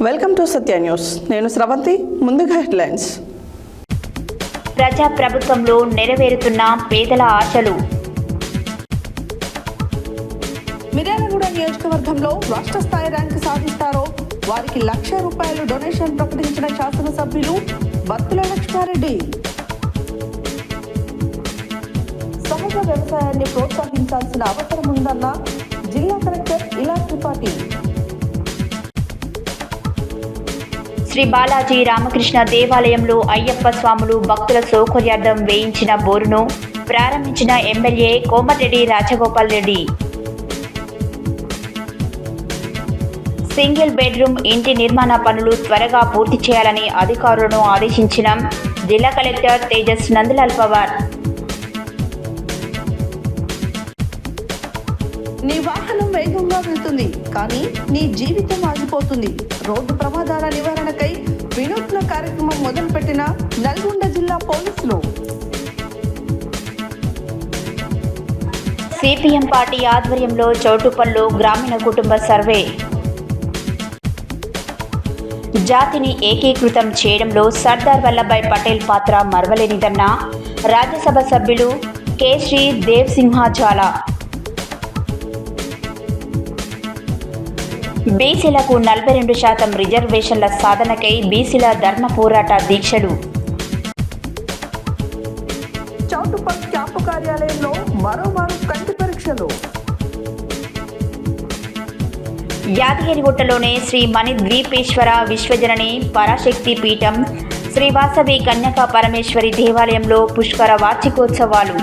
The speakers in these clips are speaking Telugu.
Welcome to Satya news. నేను స్రవంతి. ముందుగా హెడ్లైన్స్. ప్రజా ప్రభుత్వంలో నెరవేరుతున్న పేదల ఆశలు. మిర్యాలగూడ నియోజకవర్గంలో రాష్ట్ర స్థాయి ర్యాంకు సాధిస్తారో వారికి ₹1,00,000 డొనేషన్ ప్రకటించిన శాసనసభ్యులు బత్తుల లక్ష్మారెడ్డి. సహజ వ్యవసాయాన్ని ప్రోత్సహించాల్సిన అవసరం ఉందన్న జిల్లా కలెక్టర్ ఇలా త్రిపాఠి. శ్రీ బాలాజీ రామకృష్ణ దేవాలయంలో అయ్యప్ప స్వాములు భక్తుల సౌకర్యార్థం వేయించిన బోరును ప్రారంభించిన MLA Komatireddy Rajagopal Reddy. Single bedroom ఇంటి నిర్మాణ పనులు త్వరగా పూర్తి చేయాలని అధికారులను ఆదేశించిన జిల్లా కలెక్టర్ తేజస్ నందలాల్ పవార్. నీ వాహనం వేగంగా వెళ్తుంది, కానీ నీ జీవితం ఆగిపోతుంది. రోడ్డు ప్రమాదాల నివారణకై వినూత్న కార్యక్రమం మొదలుపెట్టిన నల్గొండ జిల్లా పోలీసులు. సిపిఎం పార్టీ ఆధ్వర్యంలో చౌటుప్పల్లో గ్రామీణ కుటుంబ సర్వే. జాతిని ఏకీకృతం చేయడంలో సర్దార్ వల్లభాయ్ పటేల్ పాత్ర మరవలేనిదన్న రాజ్యసభ సభ్యులు కె. శ్రీ దేవ్సింహాజాలా. బీసీలకు 42% రిజర్వేషన్ల సాధనకై బీసీల ధర్మ పోరాట దీక్షలు. చౌటుప్పల్ క్యాంపు కార్యాలయంలో మరోమారు కంటి పరీక్షలు. యాదగిరిగుట్టలోనే శ్రీ మణిద్వీపేశ్వర విశ్వజనని పరాశక్తి పీఠం శ్రీ వాసవి కన్యకా పరమేశ్వరి దేవాలయంలో పుష్కర వార్షికోత్సవాలు.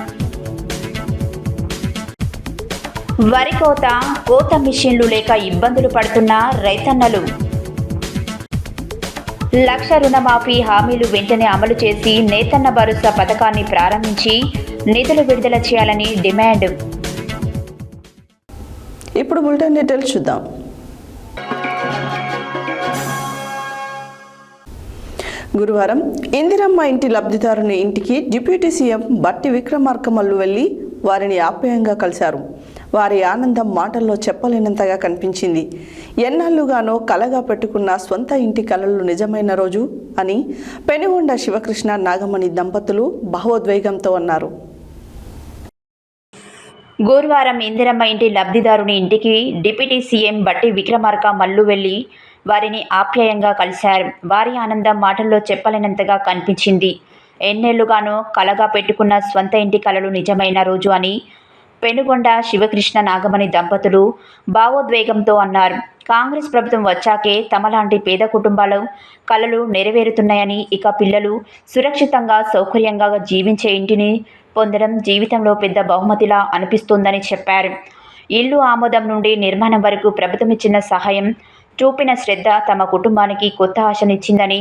వరి కోత మిషన్లు లేక ఇబ్బందులు పడుతున్న రైతన్నలు. 1,00,000 రుణమాఫీ హామీలు వెంటనే అమలు చేసి నేతన్న భరోసా పథకాన్ని ప్రారంభించి నిధులు విడుదల చేయాలని డిమాండ్. ఇప్పుడు బులెటిన్ డీటెయిల్స్ చూద్దాం. గురువారం ఇందిరమ్మ ఇంటి లబ్ధిదారుని ఇంటికి డిప్యూటీ సీఎం బట్టి విక్రమార్కమల్లు వెళ్లి వారిని ఆప్యాయంగా కలిశారు. వారి ఆనందం మాటల్లో చెప్పలేనంతగా కనిపించింది. ఎన్నాళ్లుగానో కలగా పెట్టుకున్న స్వంత ఇంటి కలలు నిజమైన రోజు అని పెనుగొండ శివకృష్ణ నాగమణి దంపతులు భావోద్వేగంతో అన్నారు. గురువారం ఇందిరమ్మ ఇంటి లబ్ధిదారుని ఇంటికి డిప్యూటీ సీఎం బట్టి విక్రమార్కమల్లు వెళ్లి వారిని ఆప్యాయంగా కలిశారు. వారి ఆనందం మాటల్లో చెప్పలేనంతగా కనిపించింది. ఎన్నేళ్లుగానో కలగా పెట్టుకున్న స్వంత ఇంటి కలలు నిజమైన రోజు అని పెనుగొండ శివకృష్ణ నాగమణి దంపతులు భావోద్వేగంతో అన్నారు. కాంగ్రెస్ ప్రభుత్వం వచ్చాకే తమలాంటి పేద కుటుంబాల కలలు నెరవేరుతున్నాయని, ఇక పిల్లలు సురక్షితంగా సౌకర్యంగా జీవించే ఇంటిని పొందడం జీవితంలో పెద్ద బహుమతిలా అనిపిస్తోందని చెప్పారు. ఇల్లు ఆమోదం నుండి నిర్మాణం వరకు ప్రభుత్వం ఇచ్చిన సహాయం, చూపిన శ్రద్ధ తమ కుటుంబానికి కొత్త ఆశనిచ్చిందని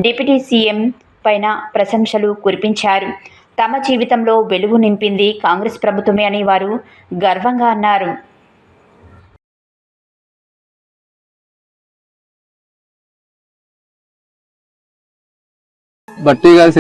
డిప్యూటీ సీఎం పైన ప్రశంసలు కురిపించారు. తమ జీవితంలో వెలుగు నింపింది కాంగ్రెస్ ప్రభుత్వమే అని వారు గర్వంగా అన్నారు. బట్టి గారి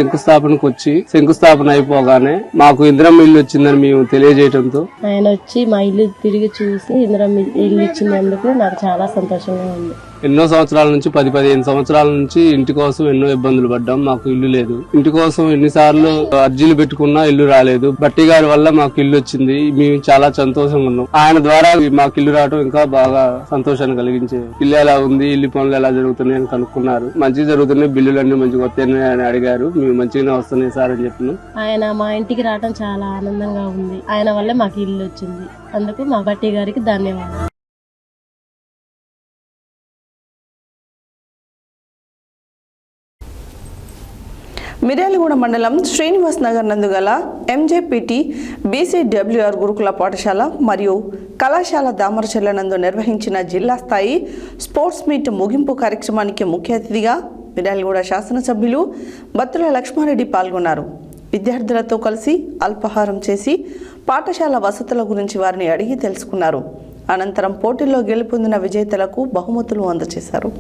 శంకుస్థాపన అయిపోగానే మాకు ఇందిరమ్మ ఇల్లు వచ్చిందని మేము తెలియజేయడంతో ఆయన వచ్చి మా ఇల్లు తిరిగి చూసి ఇందిరమ్మ ఇల్లు ఇచ్చినందుకు నాకు చాలా సంతోషంగా ఉంది. ఎన్నో సంవత్సరాల నుంచి 10-15 సంవత్సరాల నుంచి ఇంటి కోసం ఎన్నో ఇబ్బందులు పడ్డాం. మాకు ఇల్లు లేదు. ఇంటి కోసం ఎన్నిసార్లు అర్జీలు పెట్టుకున్నా ఇల్లు రాలేదు. బట్టి గారి వల్ల మాకు ఇల్లు వచ్చింది. మేము చాలా సంతోషంగా ఉన్నాం. ఆయన ద్వారా మాకు ఇల్లు రావడం ఇంకా బాగా సంతోషాన్ని కలిగించే. ఇల్లు ఎలా ఉంది, ఇల్లు పనులు ఎలా జరుగుతున్నాయి అని కనుక్కున్నారు. మంచిగా జరుగుతున్నాయి, బిల్లులన్నీ మంచిగా వస్తాయని అని అడిగారు. మేము మంచిగానే వస్తున్నాయి సార్ అని చెప్పినాం. ఆయన మా ఇంటికి రావడం చాలా ఆనందంగా ఉంది. ఆయన వల్లే మాకు ఇల్లు వచ్చింది. అందుకు మా బట్టి గారికి ధన్యవాదాలు. మిర్యాలగూడ మండలం శ్రీనివాస్ నగర్ నందు గల ఎంజేపీటీ బీసీడబ్ల్యూఆర్ గురుకుల పాఠశాల మరియు కళాశాల దామరచెర్ల నందు నిర్వహించిన జిల్లా స్థాయి స్పోర్ట్స్ మీట్ ముగింపు కార్యక్రమానికి ముఖ్య అతిథిగా మిర్యాలగూడ శాసనసభ్యులు బత్తుల లక్ష్మారెడ్డి పాల్గొన్నారు. విద్యార్థులతో కలిసి అల్పాహారం చేసి పాఠశాల వసతుల గురించి వారిని అడిగి తెలుసుకున్నారు. అనంతరం పోటీల్లో గెలుపొందిన విజేతలకు బహుమతులు అందజేశారు.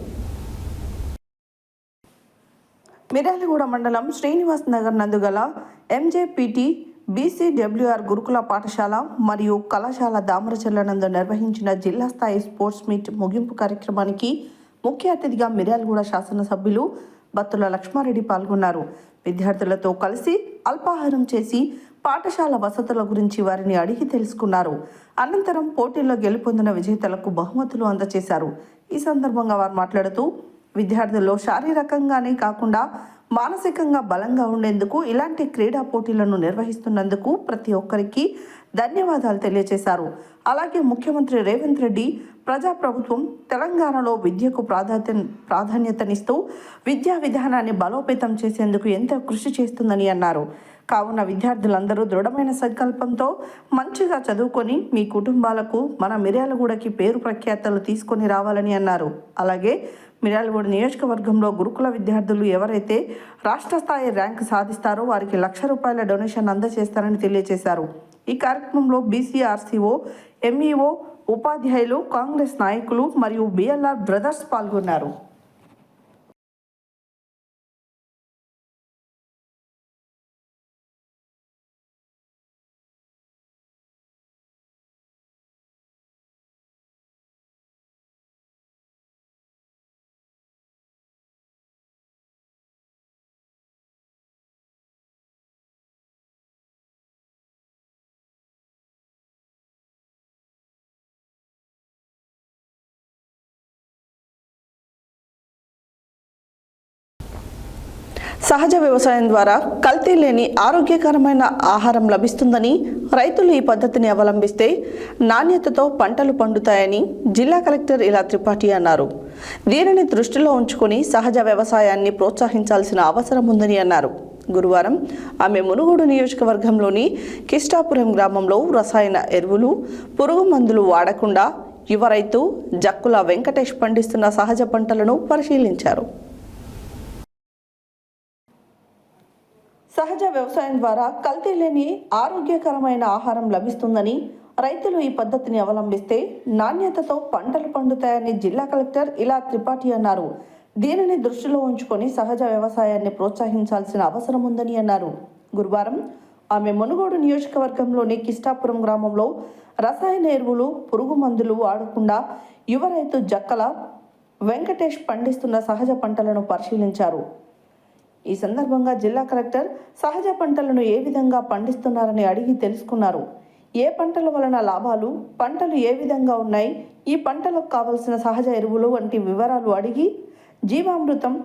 మిర్యాలగూడ మండలం శ్రీనివాస్ నగర్ నందు గల ఎంజేపీటీ బీసీడబ్ల్యూఆర్ గురుకుల పాఠశాల మరియు కళాశాల దామరచెర్ల నందు నిర్వహించిన జిల్లా స్థాయి స్పోర్ట్స్ మీట్ ముగింపు కార్యక్రమానికి ముఖ్య అతిథిగా మిర్యాలగూడ శాసనసభ్యులు బత్తుల లక్ష్మారెడ్డి పాల్గొన్నారు. విద్యార్థులతో కలిసి అల్పాహారం చేసి పాఠశాల వసతుల గురించి వారిని అడిగి తెలుసుకున్నారు. అనంతరం పోటీల్లో గెలుపొందిన విజేతలకు బహుమతులు అందజేశారు. ఈ సందర్భంగా వారు మాట్లాడుతూ విద్యార్థుల్లో శారీరకంగానే కాకుండా మానసికంగా బలంగా ఉండేందుకు ఇలాంటి క్రీడా పోటీలను నిర్వహిస్తున్నందుకు ప్రతి ఒక్కరికి ధన్యవాదాలు తెలియజేశారు. అలాగే ముఖ్యమంత్రి రేవంత్ రెడ్డి ప్రజాప్రభుత్వం తెలంగాణలో విద్యకు ప్రాధాన్యతనిస్తూ విద్యా విధానాన్ని బలోపేతం చేసేందుకు ఎంతో కృషి చేస్తుందని అన్నారు. కావున విద్యార్థులందరూ దృఢమైన సంకల్పంతో మంచిగా చదువుకొని మీ కుటుంబాలకు మన మిర్యాలగూడకి పేరు ప్రఖ్యాతలు తీసుకొని రావాలని అన్నారు. అలాగే మిర్యాలగూడ నియోజకవర్గంలో గురుకుల విద్యార్థులు ఎవరైతే రాష్ట్ర స్థాయి ర్యాంకు సాధిస్తారో వారికి ₹1,00,000 డొనేషన్ అందజేస్తారని తెలియజేశారు. ఈ కార్యక్రమంలో బీసీఆర్సీఓ, ఎంఈఓ, ఉపాధ్యాయులు, కాంగ్రెస్ నాయకులు మరియు బిఎల్ఆర్ బ్రదర్స్ పాల్గొన్నారు. సహజ వ్యవసాయం ద్వారా కల్తీ లేని ఆరోగ్యకరమైన ఆహారం లభిస్తుందని, రైతులు ఈ పద్ధతిని అవలంబిస్తే నాణ్యతతో పంటలు పండుతాయని జిల్లా కలెక్టర్ ఇలా త్రిపాఠి అన్నారు. దీనిని దృష్టిలో ఉంచుకొని సహజ వ్యవసాయాన్ని ప్రోత్సహించాల్సిన అవసరం ఉందని అన్నారు. గురువారం ఆమె మునుగోడు నియోజకవర్గంలోని కిష్టాపురం గ్రామంలో రసాయన ఎరువులు, పురుగు మందులు వాడకుండా యువ రైతు జక్కుల వెంకటేష్ పండిస్తున్న సహజ పంటలను పరిశీలించారు. సహజ వ్యవసాయం ద్వారా కల్తీ లేని ఆరోగ్యకరమైన ఆహారం లభిస్తుందని, రైతులు ఈ పద్ధతిని అవలంబిస్తే నాణ్యతతో పంటలు పండుతాయని జిల్లా కలెక్టర్ ఇలా త్రిపాఠి అన్నారు. దీనిని దృష్టిలో ఉంచుకొని సహజ వ్యవసాయాన్ని ప్రోత్సహించాల్సిన అవసరం ఉందని అన్నారు. గురువారం ఆమె మునుగోడు నియోజకవర్గంలోని కిష్టాపురం గ్రామంలో రసాయన ఎరువులు, పురుగు మందులు వాడకుండా యువ రైతు జక్కల వెంకటేష్ పండిస్తున్న సహజ పంటలను పరిశీలించారు. ఈ సందర్భంగా జిల్లా కలెక్టర్ సహజ పంటలను ఏ విధంగా పండిస్తున్నారని అడిగి తెలుసుకున్నారు. ఏ పంటల వలన లాభాలు, పంటలు ఏ విధంగా ఉన్నాయి, ఈ పంటలకు కావలసిన సహజ ఎరువులు వంటి వివరాలు అడిగి జీవామృతం,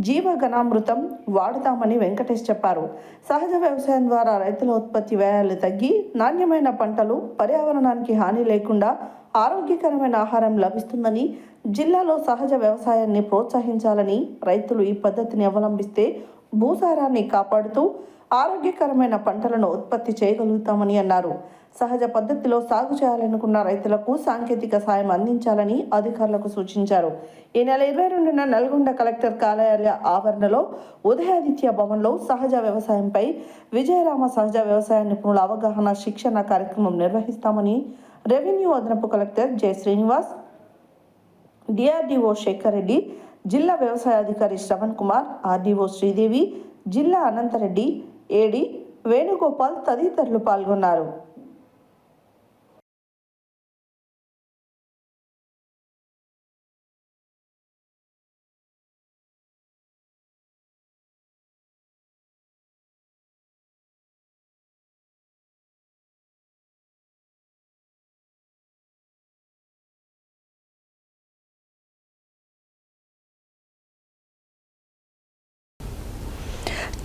జీవగణామృతం వాడుతామని వెంకటేష్ చెప్పారు. సహజ వ్యవసాయం ద్వారా రైతుల ఉత్పత్తి వ్యయాలు తగ్గి నాణ్యమైన పంటలు, పర్యావరణానికి హాని లేకుండా ఆరోగ్యకరమైన ఆహారం లభిస్తుందని, జిల్లాలో సహజ వ్యవసాయాన్ని ప్రోత్సహించాలని, రైతులు ఈ పద్ధతిని అవలంబిస్తే భూసారాన్ని కాపాడుతూ ఆరోగ్యకరమైన పంటలను ఉత్పత్తి చేయగలుగుతామని అన్నారు. సహజ పద్ధతిలో సాగు చేయాలనుకున్న రైతులకు సాంకేతిక సాయం అందించాలని అధికారులకు సూచించారు. ఈ నెల 22న నల్గొండ కలెక్టర్ కార్యాలయ ఆవరణలో ఉదయాదిత్య భవన్లో సహజ వ్యవసాయంపై విజయరామ సహజ వ్యవసాయ నిపుణుల అవగాహన శిక్షణ కార్యక్రమం నిర్వహిస్తామని రెవెన్యూ అదనపు collector J Srinivas, DRDO Shekar Reddy, జిల్లా వ్యవసాయ అధికారి శ్రవణ్ కుమార్, ఆర్డీఓ శ్రీదేవి, జిల్లా అనంతరెడ్డి, ఏడి వేణుగోపాల్ తదితరులు పాల్గొన్నారు.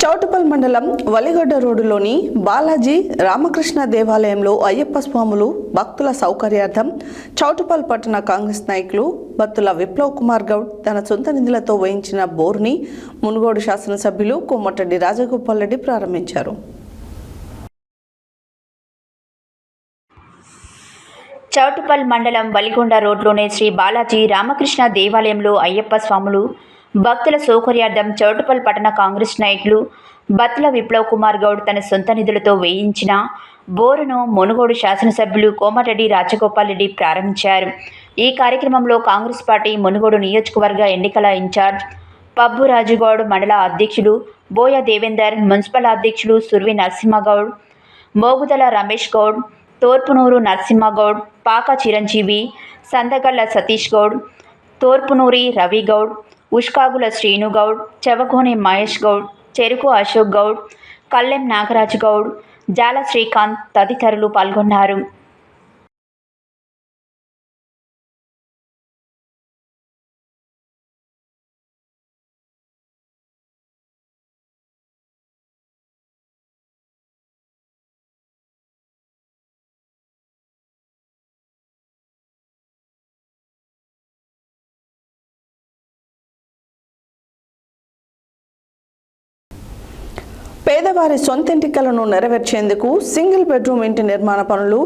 చౌటుపల్ మండలం వలిగొడ్డ రోడ్డులోని బాలాజీ రామకృష్ణ దేవాలయంలో అయ్యప్ప స్వాములు భక్తుల సౌకర్యార్థం చౌటుపల్ పట్టణ కాంగ్రెస్ నాయకులు బత్తుల విప్లవ్ కుమార్ గౌడ్ తన సొంత నిధులతో వేయించిన బోర్ని మునుగోడు శాసనసభ్యులు కోమటిరెడ్డి రాజగోపాల్ రెడ్డి ప్రారంభించారు. చౌటుపల్ మండలం వలిగొండ రోడ్లోని శ్రీ బాలాజీ రామకృష్ణ దేవాలయంలో అయ్యప్ప స్వాములు భక్తుల సౌకర్యార్థం చౌటుపల్ పట్టణ కాంగ్రెస్ నాయకులు బత్తుల విప్లవ్ కుమార్ గౌడ్ తన సొంత నిధులతో వేయించిన బోరును మునుగోడు శాసనసభ్యులు కోమటిరెడ్డి రాజగోపాల్ రెడ్డి ప్రారంభించారు. ఈ కార్యక్రమంలో కాంగ్రెస్ పార్టీ మునుగోడు నియోజకవర్గ ఎన్నికల ఇన్ఛార్జ్ పబ్బు రాజుగౌడ్, మండల అధ్యక్షులు బోయ దేవేందర్, మున్సిపల్ అధ్యక్షులు సుర్వి నరసింహగౌడ్, మోగుదల రమేష్ గౌడ్, తోర్పునూరు నరసింహగౌడ్, పాక చిరంజీవి, సందగళ్ల సతీష్ గౌడ్, తోర్పునూరి రవి గౌడ్, ఉష్కాగుల శ్రీను గౌడ్, చెవకోని మహేష్ గౌడ్, చెరుకు అశోక్ గౌడ్, కల్లెం నాగరాజు గౌడ్, జాల శ్రీకాంత్ తదితరులు పాల్గొన్నారు. పేదవారి సొంతింటి కలను నెరవేర్చేందుకు సింగిల్ బెడ్రూమ్ ఇంటి నిర్మాణ పనులు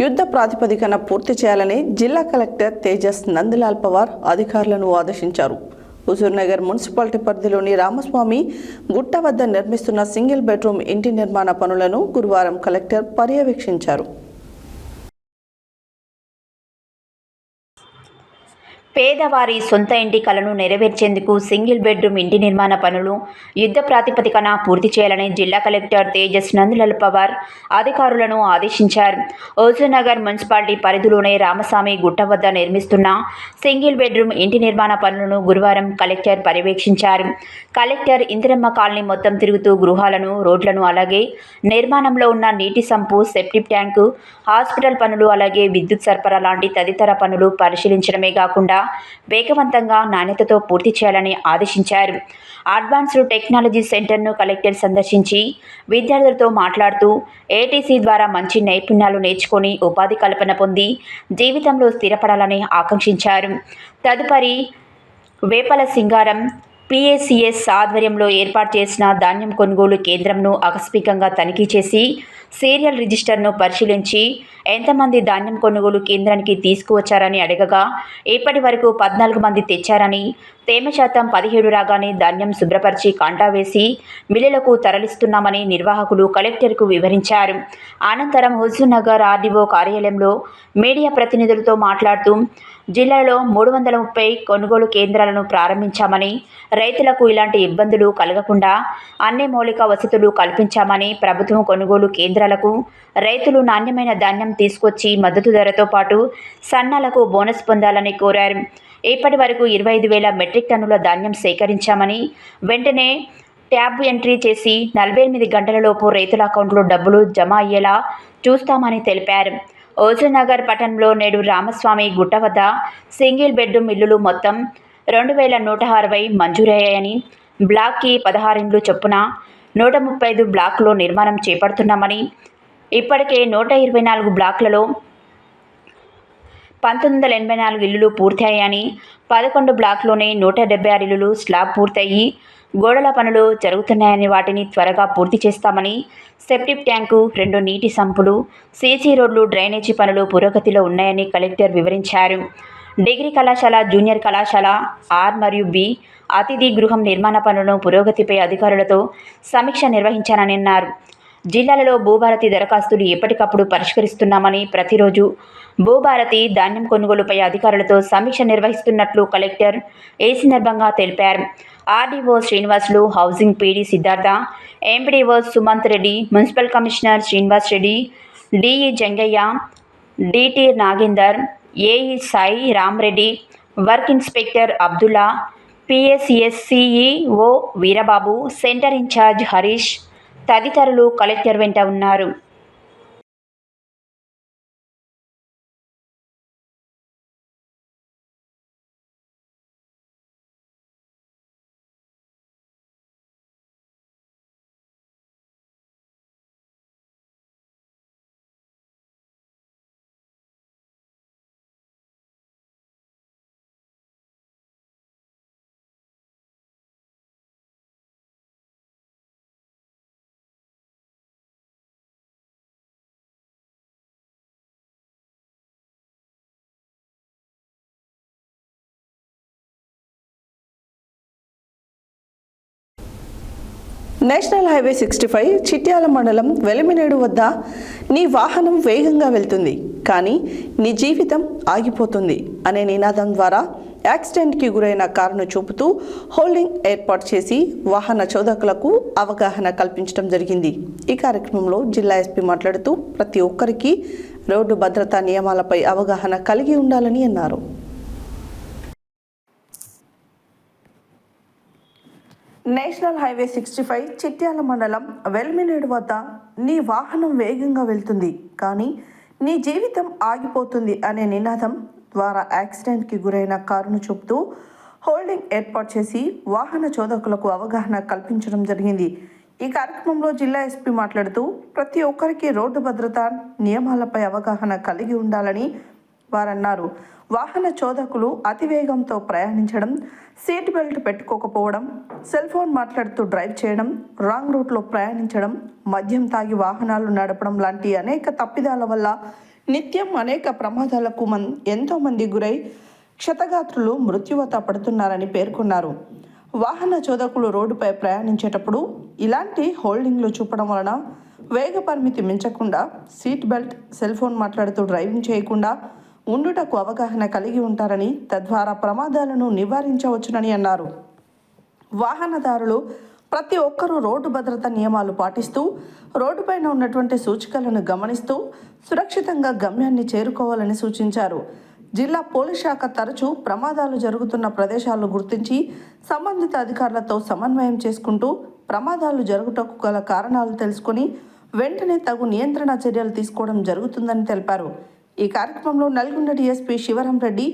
యుద్ధ ప్రాతిపదికన పూర్తి చేయాలని జిల్లా కలెక్టర్ తేజస్ నందలాల్ పవార్ అధికారులను ఆదేశించారు. హుజూర్నగర్ మున్సిపాలిటీ పరిధిలోని రామస్వామి గుట్ట వద్ద నిర్మిస్తున్న సింగిల్ బెడ్రూమ్ ఇంటి నిర్మాణ పనులను గురువారం కలెక్టర్ పర్యవేక్షించారు. పేదవారి సొంత ఇంటి కలను నెరవేర్చేందుకు సింగిల్ బెడ్రూమ్ ఇంటి నిర్మాణ పనులు యుద్ధ ప్రాతిపదికన పూర్తి చేయాలని జిల్లా కలెక్టర్ తేజస్ నందలాల్ పవార్ అధికారులను ఆదేశించారు. హుజూర్నగర్ మున్సిపాలిటీ పరిధిలోనే రామస్వామి గుట్ట వద్ద నిర్మిస్తున్న సింగిల్ బెడ్రూమ్ ఇంటి నిర్మాణ పనులను గురువారం కలెక్టర్ పర్యవేక్షించారు. కలెక్టర్ ఇందిరమ్మ కాలనీ మొత్తం తిరుగుతూ గృహాలను, రోడ్లను, అలాగే నిర్మాణంలో ఉన్న నీటి సంపు, సెప్టిక్ ట్యాంకు, హాస్పిటల్ పనులు, అలాగే విద్యుత్ సరఫరా లాంటి తదితర పనులు పరిశీలించడమే కాకుండా వేగవంతంగా నాణ్యతతో పూర్తి చేయాలని ఆదేశించారు. అడ్వాన్స్డ్ టెక్నాలజీ సెంటర్ను కలెక్టర్ సందర్శించి విద్యార్థులతో మాట్లాడుతూ ఏటీసీ ద్వారా మంచి నైపుణ్యాలు నేర్చుకొని ఉపాధి కల్పన పొంది జీవితంలో స్థిరపడాలని ఆకాంక్షించారు. తదుపరి వేపల సింగారం PACS ఆధ్వర్యంలో ఏర్పాటు చేసిన ధాన్యం కొనుగోలు కేంద్రంను ఆకస్మికంగా తనిఖీ చేసి సీరియల్ రిజిస్టర్ను పరిశీలించి ఎంతమంది ధాన్యం కొనుగోలు కేంద్రానికి తీసుకువచ్చారని అడగగా ఇప్పటి వరకు 14 మంది తెచ్చారని, తేమ శాతం 17 రాగానే ధాన్యం శుభ్రపరిచి కాంటా వేసి మిల్లులకు తరలిస్తున్నామని నిర్వాహకులు కలెక్టర్కు వివరించారు. అనంతరం హుజూర్నగర్ RDO కార్యాలయంలో మీడియా ప్రతినిధులతో మాట్లాడుతూ జిల్లాలో 330 కొనుగోలు కేంద్రాలను ప్రారంభించామని, రైతులకు ఇలాంటి ఇబ్బందులు కలగకుండా అన్ని మౌలిక వసతులు కల్పించామని, ప్రభుత్వం కొనుగోలు కేంద్రాలకు రైతులు నాణ్యమైన ధాన్యం తీసుకొచ్చి మద్దతు ధరతో పాటు సన్నాలకు బోనస్ పొందాలని కోరారు. ఇప్పటి వరకు 25,000 మెట్రిక్ టన్నుల ధాన్యం సేకరించామని, వెంటనే ట్యాబ్ ఎంట్రీ చేసి 48 గంటలలోపు రైతుల అకౌంట్లో డబ్బులు జమ అయ్యేలా చూస్తామని తెలిపారు. హుజూర్నగర్ పట్టణంలో నేడు రామస్వామి గుట్ట వద్ద సింగిల్ బెడ్రూమ్ ఇల్లులు మొత్తం 2,160 మంజూరయ్యాయని, బ్లాక్కి 16 ఇండ్లు చొప్పున 135 బ్లాక్లో నిర్మాణం చేపడుతున్నామని, ఇప్పటికే 124 బ్లాక్లలో 1984 ఇల్లులు పూర్తయ్యాయని, 11 బ్లాక్లోనే 176 ఇల్లులు స్లాబ్ పూర్తయి గోడల పనులు జరుగుతున్నాయని, వాటిని త్వరగా పూర్తి చేస్తామని, సెప్టిక్ ట్యాంకు, 2 నీటి సంపులు, సీసీ రోడ్లు, డ్రైనేజీ పనులు పురోగతిలో ఉన్నాయని కలెక్టర్ వివరించారు. డిగ్రీ కళాశాల, జూనియర్ కళాశాల R మరియు B అతిథి గృహం నిర్మాణ పనులను పురోగతిపై అధికారులతో సమీక్ష నిర్వహించానని అన్నారు. జిల్లాలలో భూభారతి దరఖాస్తులు ఎప్పటికప్పుడు పరిష్కరిస్తున్నామని, ప్రతిరోజు భూభారతి ధాన్యం కొనుగోలుపై అధికారులతో సమీక్ష నిర్వహిస్తున్నట్లు కలెక్టర్ ఈ సందర్భంగా తెలిపారు. RDO Srinivasulu, housing PD Siddhartha, MPDO Sumanth Reddy, municipal commissioner Srinivas Reddy, DE Jangaiah, DT Nagender, AE Sai Ramreddy, work inspector Abdullah, PACS CEO Veerababu, centre incharge Harish తదితరులు కలెక్టర్ వెంట ఉన్నారు. నేషనల్ హైవే 65 చిట్యాల మండలం వెలిమినేడు వద్ద నీ వాహనం వేగంగా వెళ్తుంది కానీ నీ జీవితం ఆగిపోతుంది అనే నినాదం ద్వారా యాక్సిడెంట్కి గురైన కారును చూపుతూ హోల్డింగ్ ఏర్పాటు చేసి వాహన చోదకులకు అవగాహన కల్పించడం జరిగింది. ఈ కార్యక్రమంలో జిల్లా SP మాట్లాడుతూ ప్రతి ఒక్కరికి రోడ్డు భద్రతా నియమాలపై అవగాహన కలిగి ఉండాలని అన్నారు. నేషనల్ హైవే 65 చిట్యాల మండలం వెల్మినేడు వద్ద నీ వాహనం వేగంగా వెళ్తుంది కానీ నీ జీవితం ఆగిపోతుంది అనే నినాదం ద్వారా యాక్సిడెంట్కి గురైన కారును చూపుతూ హోల్డింగ్ ఏర్పాటు చేసి వాహన చోదకులకు అవగాహన కల్పించడం జరిగింది. ఈ కార్యక్రమంలో జిల్లా ఎస్పీ మాట్లాడుతూ ప్రతి ఒక్కరికి రోడ్డు భద్రతా నియమాలపై అవగాహన కలిగి ఉండాలని వారన్నారు. వాహన చోదకులు అతివేగంతో ప్రయాణించడం, సీట్ బెల్ట్ పెట్టుకోకపోవడం, సెల్ ఫోన్ మాట్లాడుతూ డ్రైవ్ చేయడం, రాంగ్ రూట్లో ప్రయాణించడం, మద్యం తాగి వాహనాలు నడపడం లాంటి అనేక తప్పిదాల వల్ల నిత్యం అనేక ప్రమాదాలకు ఎంతో మంది గురై క్షతగాత్రులు మృత్యువాత పడుతున్నారని పేర్కొన్నారు. వాహన చోదకులు రోడ్డుపై ప్రయాణించేటప్పుడు ఇలాంటి హోల్డింగ్లు చూపడం వలన వేగ పరిమితి మించకుండా, సీట్ బెల్ట్, సెల్ ఫోన్ మాట్లాడుతూ డ్రైవింగ్ చేయకుండా ఉండుటకు అవగాహన కలిగి ఉంటారని, తద్వారా ప్రమాదాలను నివారించవచ్చునని అన్నారు. వాహనదారులు ప్రతి ఒక్కరూ రోడ్డు భద్రతా నియమాలు పాటిస్తూ రోడ్డుపైన ఉన్నటువంటి సూచికలను గమనిస్తూ సురక్షితంగా గమ్యాన్ని చేరుకోవాలని సూచించారు. జిల్లా పోలీస్ శాఖ తరచూ ప్రమాదాలు జరుగుతున్న ప్రదేశాలను గుర్తించి సంబంధిత అధికారులతో సమన్వయం చేసుకుంటూ ప్రమాదాలు జరుగుటకు గల కారణాలు తెలుసుకొని వెంటనే తగు నియంత్రణ చర్యలు తీసుకోవడం జరుగుతుందని తెలిపారు. ఈ కార్యక్రమంలో Nalgonda DSP Sivaram Reddy,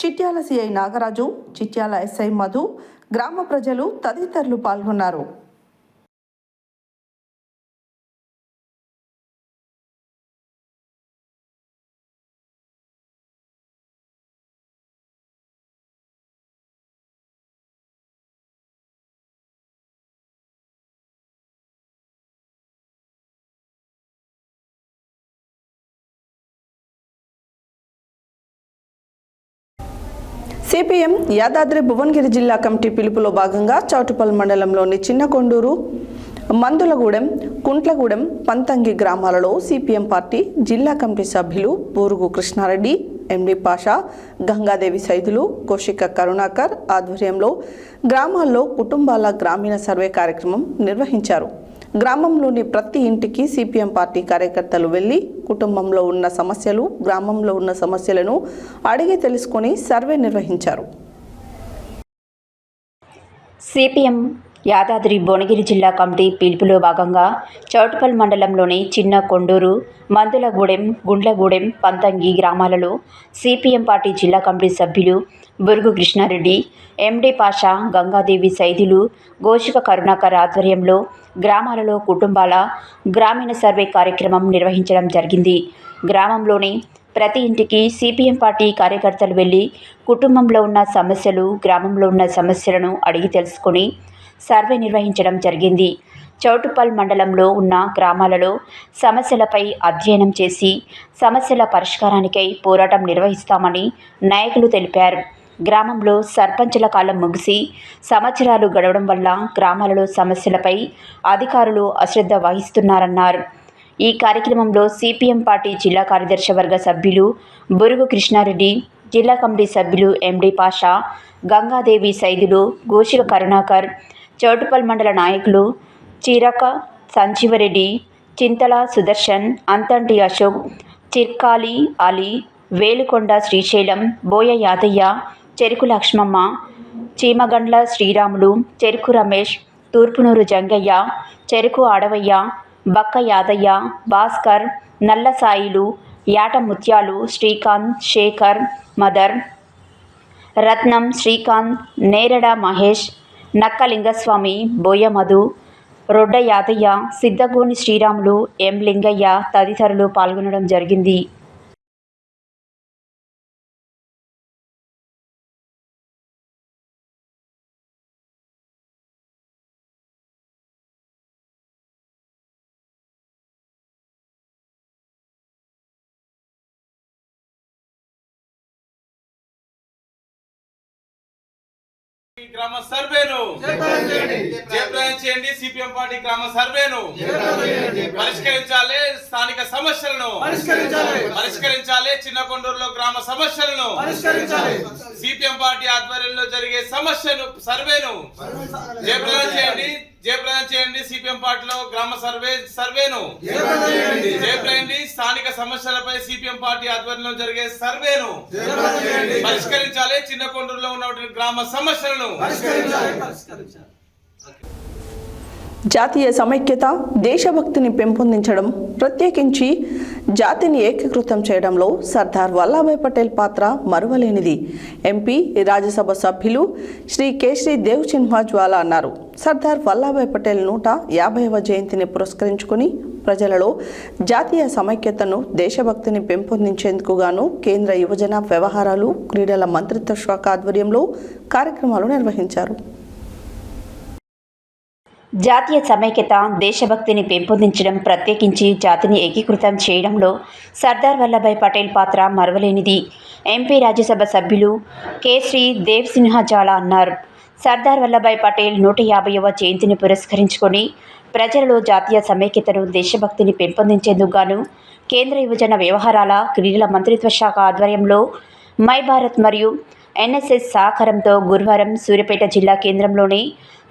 Chityal CI Nagaraju, Chityal SI Madhu, గ్రామ ప్రజలు తదితరులు పాల్గొన్నారు. సిపిఎం యాదాద్రి భువనగిరి జిల్లా కమిటీ పిలుపులో భాగంగా చౌటుపల్ మండలంలోని చిన్నకొండూరు, మందులగూడెం, కుంట్లగూడెం, పంతంగి గ్రామాలలో సిపిఎం పార్టీ జిల్లా కమిటీ సభ్యులు బూరుగు కృష్ణారెడ్డి, ఎండి పాషా, గంగాదేవి సైదులు, కోశిక కరుణాకర్ ఆధ్వర్యంలో గ్రామాల్లో కుటుంబాల గ్రామీణ సర్వే కార్యక్రమం నిర్వహించారు. గ్రామంలోని ప్రతి ఇంటికి సిపిఎం పార్టీ కార్యకర్తలు వెళ్లి కుటుంబంలో ఉన్న సమస్యలు, గ్రామంలో ఉన్న సమస్యలను అడిగి తెలుసుకొని సర్వే నిర్వహించారు. సిపిఎం యాదాద్రి భువనగిరి జిల్లా కమిటీ పిలుపులో భాగంగా చౌటుపల్ మండలంలోని చిన్న కొండూరు, మందులగూడెం, గుండ్లగూడెం, పంతంగి గ్రామాలలో సిపిఎం పార్టీ జిల్లా కమిటీ సభ్యులు బురుగు కృష్ణారెడ్డి, ఎండి పాషా, గంగాదేవి సైదులు, గోషిక కరుణాకర్ ఆధ్వర్యంలో గ్రామాలలో కుటుంబాల గ్రామీణ సర్వే కార్యక్రమం నిర్వహించడం జరిగింది. గ్రామంలోని ప్రతి ఇంటికి సిపిఎం పార్టీ కార్యకర్తలు వెళ్లి కుటుంబంలో ఉన్న సమస్యలు, గ్రామంలో ఉన్న సమస్యలను అడిగి తెలుసుకొని సర్వే నిర్వహించడం జరిగింది. చౌటుపల్ మండలంలో ఉన్న గ్రామాలలో సమస్యలపై అధ్యయనం చేసి సమస్యల పరిష్కారానికై పోరాటం నిర్వహిస్తామని నాయకులు తెలిపారు. గ్రామంలో సర్పంచుల కాలం ముగిసి సంవత్సరాలు గడవడం వల్ల గ్రామాలలో సమస్యలపై అధికారులు అశ్రద్ధ వహిస్తున్నారన్నారు. ఈ కార్యక్రమంలో సిపిఎం పార్టీ జిల్లా కార్యదర్శి వర్గ సభ్యులు బురుగు కృష్ణారెడ్డి, జిల్లా కమిటీ సభ్యులు ఎండి పాషా, గంగాదేవి సైదులు, గోషిక కరుణాకర్, చౌటుపల్ మండల నాయకులు చీరక సంజీవరెడ్డి, చింతల సుదర్శన్, అంతంటి అశోక్, చిర్కాలి అలీ, వేలుకొండ శ్రీశైలం, బోయ యాదయ్య, చెరుకు లక్ష్మమ్మ, చీమగండ్ల శ్రీరాములు, చెరుకు రమేష్, తూర్పునూరు జంగయ్య, చెరుకు అడవయ్య, బక్క యాదయ్య, భాస్కర్, నల్ల సాయిలు, యాట ముత్యాలు, శ్రీకాంత్, శేఖర్, మదర్, రత్నం, శ్రీకాంత్, నేరడ మహేష్, నక్క లింగస్వామి, బోయ మధు, రొడ్డ యాదయ్య, సిద్ధగోని శ్రీరాములు, ఎం లింగయ్య తదితరులు పాల్గొనడం జరిగింది. గ్రామ సర్వేను జయప్రదం చేయండి. సిపిఎం పార్టీ గ్రామ సర్వేను పరిష్కరించాలి. స్థానిక సమస్యలను పరిష్కరించాలి. చిన్న కొండూరులో గ్రామ సమస్యలను సిపిఎం పార్టీ ఆధ్వర్యంలో జరిగే సమస్యను సర్వేను జయప్రదం చేయండి. జయప్రదం చేయండి. సిపిఎం పార్టీలో గ్రామ సర్వేను జయప్రదండి. స్థానిక సమస్యలపై సిపిఎం పార్టీ ఆధ్వర్యంలో జరిగే సర్వేను పరిష్కరించాలి. చిన్న కొండూరులో ఉన్నటువంటి గ్రామ సమస్యలను జాతీయ సమైక్యత, దేశభక్తిని పెంపొందించడం, ప్రత్యేకించి జాతిని ఏకీకృతం చేయడంలో సర్దార్ వల్లభాయ్ పటేల్ పాత్ర మరువలేనిది. ఎంపీ, రాజ్యసభ సభ్యులు శ్రీ కేశరి దేవ్ సిన్హా అన్నారు. సర్దార్ వల్లభాయ్ పటేల్ 150వ జయంతిని పురస్కరించుకుని ప్రజలలో జాతీయ సమైక్యతను, దేశభక్తిని పెంపొందించేందుకు గాను కేంద్ర యువజన వ్యవహారాలు, క్రీడల మంత్రిత్వ శాఖ ఆధ్వర్యంలో కార్యక్రమాలు నిర్వహించారు. జాతీయ సమైక్యత, దేశభక్తిని పెంపొందించడం, ప్రత్యేకించి జాతిని ఏకీకృతం చేయడంలో సర్దార్ వల్లభాయ్ పటేల్ పాత్ర మరువలేనిది. ఎంపీ, రాజ్యసభ సభ్యులు కేశరి దేవ్ సిన్హా అన్నారు. సర్దార్ వల్లభాయ్ పటేల్ 150వ జయంతిని పురస్కరించుకొని ప్రజలలో జాతీయ సమైక్యతను, దేశభక్తిని పెంపొందించేందుకు గాను కేంద్ర యువజన వ్యవహారాల, క్రీడల మంత్రిత్వ శాఖ ఆధ్వర్యంలో మై భారత్ మరియు ఎన్ఎస్ఎస్ సహకారంతో గురువారం సూర్యాపేట జిల్లా కేంద్రంలోని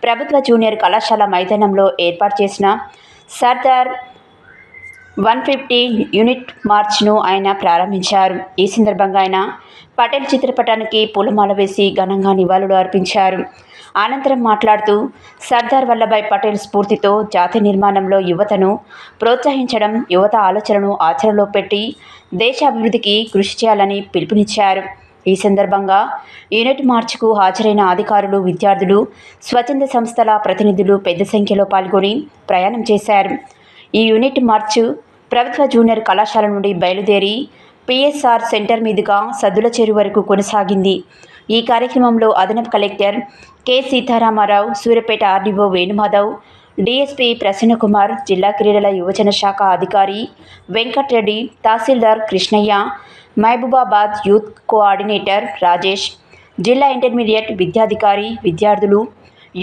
ప్రభుత్వ జూనియర్ కళాశాల మైదానంలో ఏర్పాటు చేసిన సర్దార్ 150 యూనిట్ మార్చ్ను ఆయన ప్రారంభించారు. ఈ సందర్భంగా ఆయన పటేల్ చిత్రపటానికి పూలమాల వేసి ఘనంగా నివాళులు అర్పించారు. అనంతరం మాట్లాడుతూ సర్దార్ వల్లభాయ్ పటేల్ స్ఫూర్తితో జాతి నిర్మాణంలో యువతను ప్రోత్సహించడం, యువత ఆలోచనలను ఆచరణలో పెట్టి దేశ అభివృద్ధికి కృషి చేయాలని పిలుపునిచ్చారు. ఈ సందర్భంగా యూనిట్ మార్చ్కు హాజరైన అధికారులు, విద్యార్థులు, స్వచ్ఛంద సంస్థల ప్రతినిధులు పెద్ద సంఖ్యలో పాల్గొని ప్రయాణం చేశారు. ఈ యూనిట్ మార్చ్ ప్రభుత్వ జూనియర్ కళాశాల నుండి బయలుదేరి పిఎస్ఆర్ సెంటర్ మీదుగా సద్దుల చెరువు వరకు కొనసాగింది. ఈ కార్యక్రమంలో అదనపు collector K Sitarama Rao, Suryapet RDO Venumadhav, DSP Prasanna Kumar, జిల్లా క్రీడల యువజన శాఖ అధికారి వెంకట్రెడ్డి, తహసీల్దార్ కృష్ణయ్య, మహబూబాబాద్ యూత్ కోఆర్డినేటర్ రాజేష్, జిల్లా ఇంటర్మీడియట్ విద్యాధికారి, విద్యార్థులు,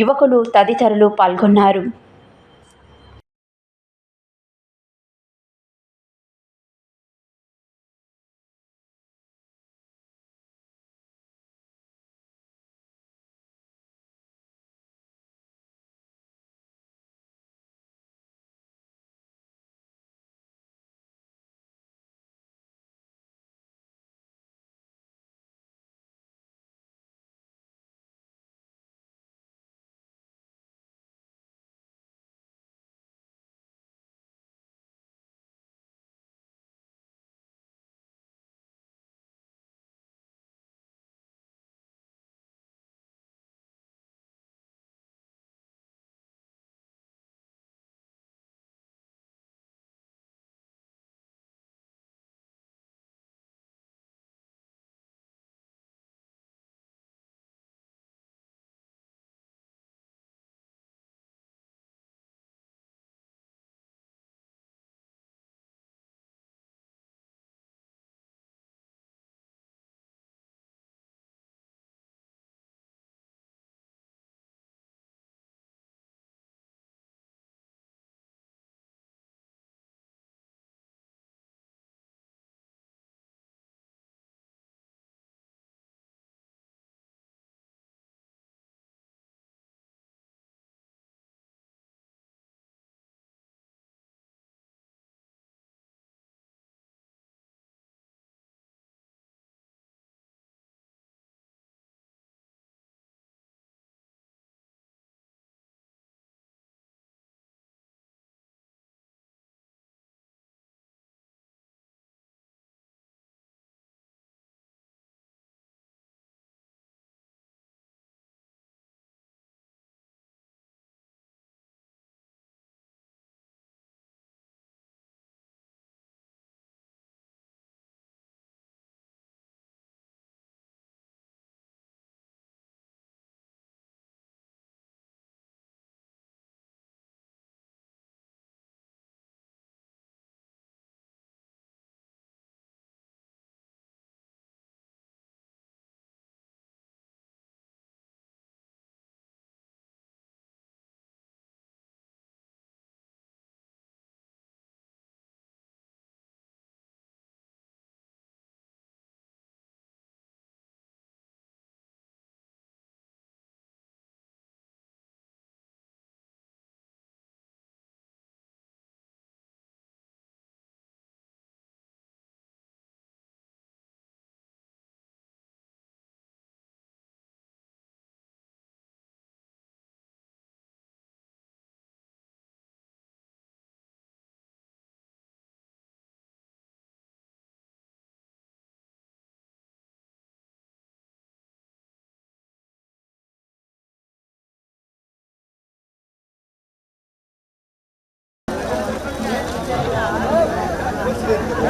యువకులు తదితరులు పాల్గొన్నారు.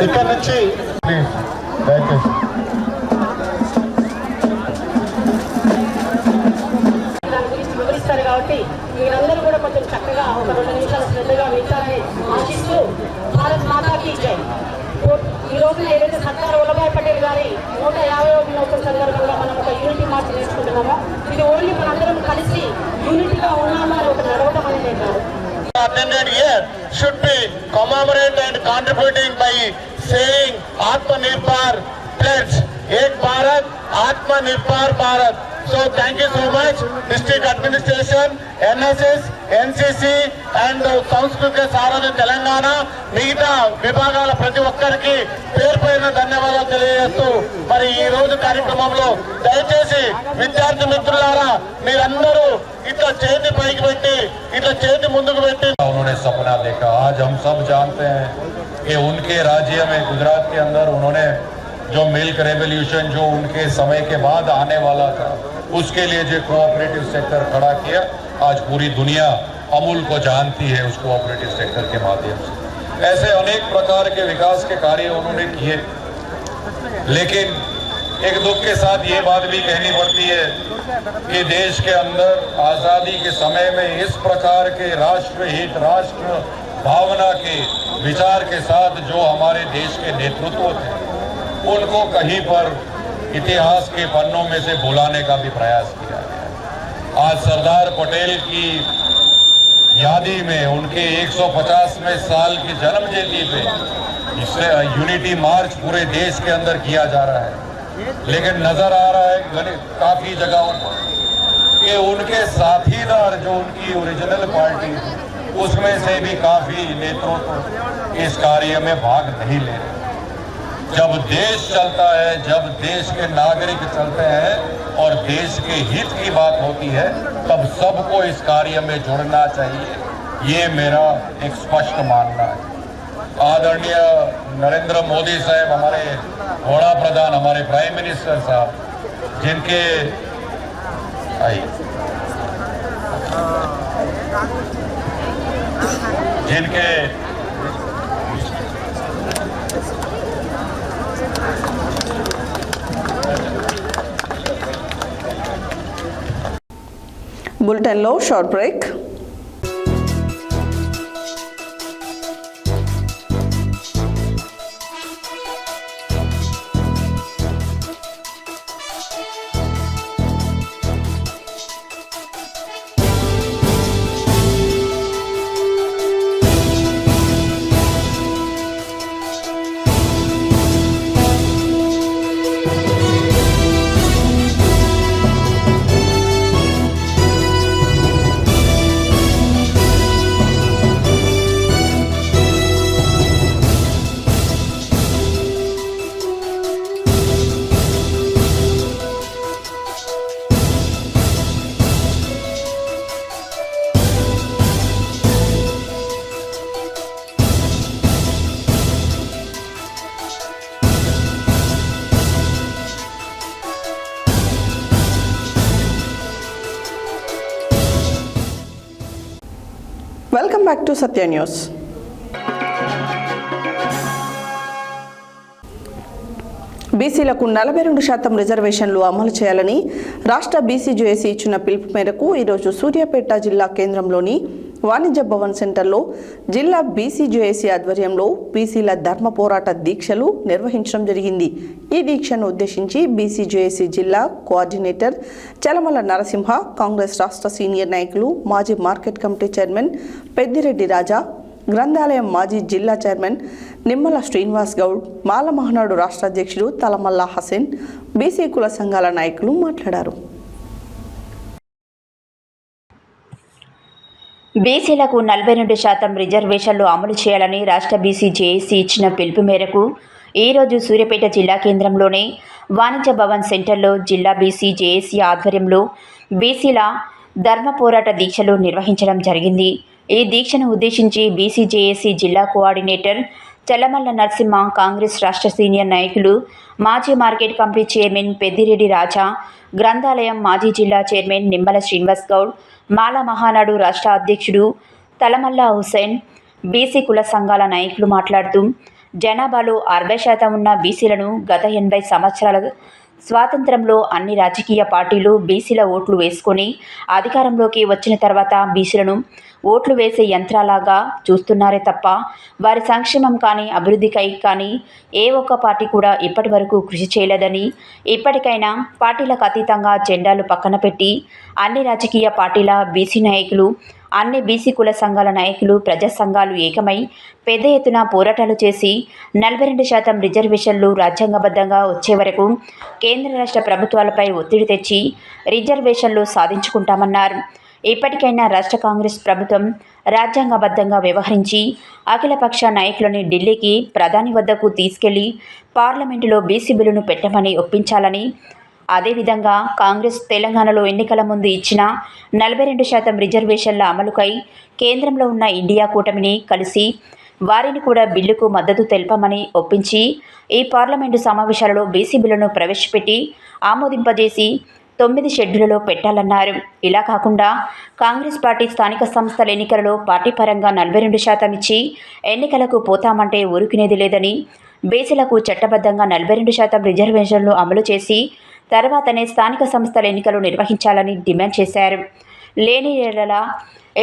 ఇక్కడ నుంచి ప్లీజ్ దయచేసి వివరిస్తారు కాబట్టి మీరందరూ కూడా కొంచెం చక్కగా ఒక 2 నిమిషాలు శ్రద్ధగా వింటారని ఆశిస్తూ భారత్ మాతాకి జై. ఈ రోజు ఏదైతే సర్దార్ వల్లభాయ్ పటేల్ గారి 150వ దినోత్సవం సందర్భంగా మనం ఒక యూనిటీ మార్చ్ నేర్చుకుంటున్నామో ఇది ఓన్లీ మనందరం కలిసి యూనిటీగా ఉన్నామా అని ఒక నడవడం అనేది కాదు. Attended here should be commemorated and contributing by saying Atmanirbhar pledge, Ek Bharat, Atmanirbhar Bharat. So thank you so much, District Administration, NSS, NCC and Sanskriti Sarada Telangana, మిగతా విభాగాల ప్రతి ఒక్కరికి పేరు పైన ధన్యవాదాలు తెలియజేస్తూ మరి ఈ రోజు కార్యక్రమంలో దయచేసి విద్యార్థి మిత్రులారా మీరందరూ इतना चेती पैक बैठी इतना चेती मुंदुक बैठी उन्होंने सपना देखा। आज हम सब जानते हैं कि उनके राज्य में गुजरात के अंदर उन्होंने जो मिल्क रेवोल्यूशन जो उनके समय के बाद आने वाला था उसके लिए जो कोऑपरेटिव सेक्टर खड़ा किया, आज पूरी दुनिया अमूल को जानती है उस कोऑपरेटिव सेक्टर के माध्यम से। ऐसे अनेक प्रकार के विकास के कार्य उन्होंने किए, लेकिन एक दुख के साथ ये बात भी कहनी पड़ती है कि देश के अंदर आज़ादी के समय में इस प्रकार के राष्ट्र हित राष्ट्र भावना के विचार के साथ जो हमारे देश के नेतृत्व थे उनको कहीं पर इतिहास के पन्नों में से भुलाने का भी प्रयास किया गया। आज सरदार पटेल की यादी में उनके 150वें साल की जन्म जयंती पे इससे यूनिटी मार्च पूरे देश के अंदर किया जा रहा है, लेकिन नजर आ रहा है काफी जगहों पर कि उनके साथीदार जो उनकी ओरिजिनल पार्टी थी उसमें से भी काफी नेतृत्व इस कार्य में भाग नहीं ले रहे। जब देश चलता है, जब देश के नागरिक चलते हैं और देश के हित की बात होती है तब सबको इस कार्य में जुड़ना चाहिए, ये मेरा एक स्पष्ट मानना है। आदरणीय नरेंद्र मोदी साहब हमारे वड़ा प्रधान, हमारे प्राइम मिनिस्टर साहब जिनके బులెటిన్లో short break. Welcome back to Satya news. బీసీలకు 42% రిజర్వేషన్లు అమలు చేయాలని రాష్ట్ర బీసీ జేఏసీ ఇచ్చిన పిలుపు మేరకు ఈరోజు సూర్యాపేట జిల్లా కేంద్రంలోని వాణిజ్య భవన్ సెంటర్లో జిల్లా బీసీ జేఏసీ ఆధ్వర్యంలో బీసీల ధర్మ పోరాట దీక్షలు నిర్వహించడం జరిగింది. ఈ దీక్షను ఉద్దేశించి బీసీ జేఏసీ జిల్లా కోఆర్డినేటర్ చలమల నరసింహ, కాంగ్రెస్ రాష్ట్ర సీనియర్ నాయకులు మాజీ మార్కెట్ కమిటీ చైర్మన్ పెద్దిరెడ్డి రాజా, గ్రంథాలయం మాజీ జిల్లా చైర్మన్ నిమ్మల శ్రీనివాస్ గౌడ్, మాల మహానాడు రాష్ట్ర అధ్యక్షుడు తలమల్లా హసన్, బీసీ కుల సంఘాల నాయకులు మాట్లాడారు. బీసీలకు 42% రిజర్వేషన్లు అమలు చేయాలని రాష్ట్ర బీసీ జేఏసీ ఇచ్చిన పిలుపు మేరకు ఈరోజు సూర్యాపేట జిల్లా కేంద్రంలోని వాణిజ్య భవన్ సెంటర్లో జిల్లా బీసీ జేఏసీ ఆధ్వర్యంలో బీసీల ధర్మ పోరాట దీక్షలు నిర్వహించడం జరిగింది. ఈ దీక్షను ఉద్దేశించి బీసీ జేఏసీ జిల్లా కోఆర్డినేటర్ చల్లమల్ల నరసింహ, కాంగ్రెస్ రాష్ట్ర సీనియర్ నాయకులు మాజీ మార్కెట్ కమిటీ చైర్మన్ పెద్దిరెడ్డి రాజా, గ్రంథాలయం మాజీ జిల్లా చైర్మన్ నిమ్మల శ్రీనివాస్ గౌడ్, మాల మహానాడు రాష్ట్ర అధ్యక్షుడు తలమల్లా హుసేన్, బీసీ కుల సంఘాల నాయకులు మాట్లాడుతూ జనాభాలో 60% ఉన్న బీసీలను గత 80 సంవత్సరాల స్వాతంత్రంలో అన్ని రాజకీయ పార్టీలు బీసీల ఓట్లు వేసుకొని అధికారంలోకి వచ్చిన తర్వాత బీసీలను ఓట్లు వేసే యంత్రాలాగా చూస్తున్నారే తప్ప వారి సంక్షేమం కానీ అభివృద్ధికై కానీ ఏ ఒక్క పార్టీ కూడా ఇప్పటి వరకు కృషి చేయలేదని, ఇప్పటికైనా పార్టీలకు అతీతంగా జెండాలు పక్కన పెట్టి అన్ని రాజకీయ పార్టీల బీసీ నాయకులు, అన్ని బీసీ కుల సంఘాల నాయకులు, ప్రజా సంఘాలు ఏకమై పెద్ద ఎత్తున పోరాటాలు చేసి 42% రిజర్వేషన్లు రాజ్యాంగబద్ధంగా వచ్చే వరకు కేంద్ర రాష్ట్ర ప్రభుత్వాలపై ఒత్తిడి తెచ్చి రిజర్వేషన్లు సాధించుకుంటామన్నారు. ఇప్పటికైనా రాష్ట్ర కాంగ్రెస్ ప్రభుత్వం రాజ్యాంగబద్ధంగా వ్యవహరించి అఖిలపక్ష నాయకులని ఢిల్లీకి ప్రధాని వద్దకు తీసుకెళ్లి పార్లమెంటులో బీసీ బిల్లును పెట్టమని ఒప్పించాలని, అదేవిధంగా కాంగ్రెస్ తెలంగాణలో ఎన్నికల ముందు ఇచ్చిన 42% రిజర్వేషన్ల అమలుకై కేంద్రంలో ఉన్న ఇండియా కూటమిని కలిసి వారిని కూడా బిల్లుకు మద్దతు తెలపమని ఒప్పించి ఈ పార్లమెంటు సమావేశాలలో బీసీ బిల్లును ప్రవేశపెట్టి ఆమోదింపజేసి 9 షెడ్యూల్లో పెట్టాలన్నారు. ఇలా కాకుండా కాంగ్రెస్ పార్టీ స్థానిక సంస్థల ఎన్నికలలో పార్టీ పరంగా 42% ఇచ్చి ఎన్నికలకు పోతామంటే ఊరుకునేది లేదని, బీసీలకు చట్టబద్ధంగా 42% రిజర్వేషన్లు అమలు చేసి తర్వాతనే స్థానిక సంస్థల ఎన్నికలు నిర్వహించాలని డిమాండ్ చేశారు. లేని ఏళ్ల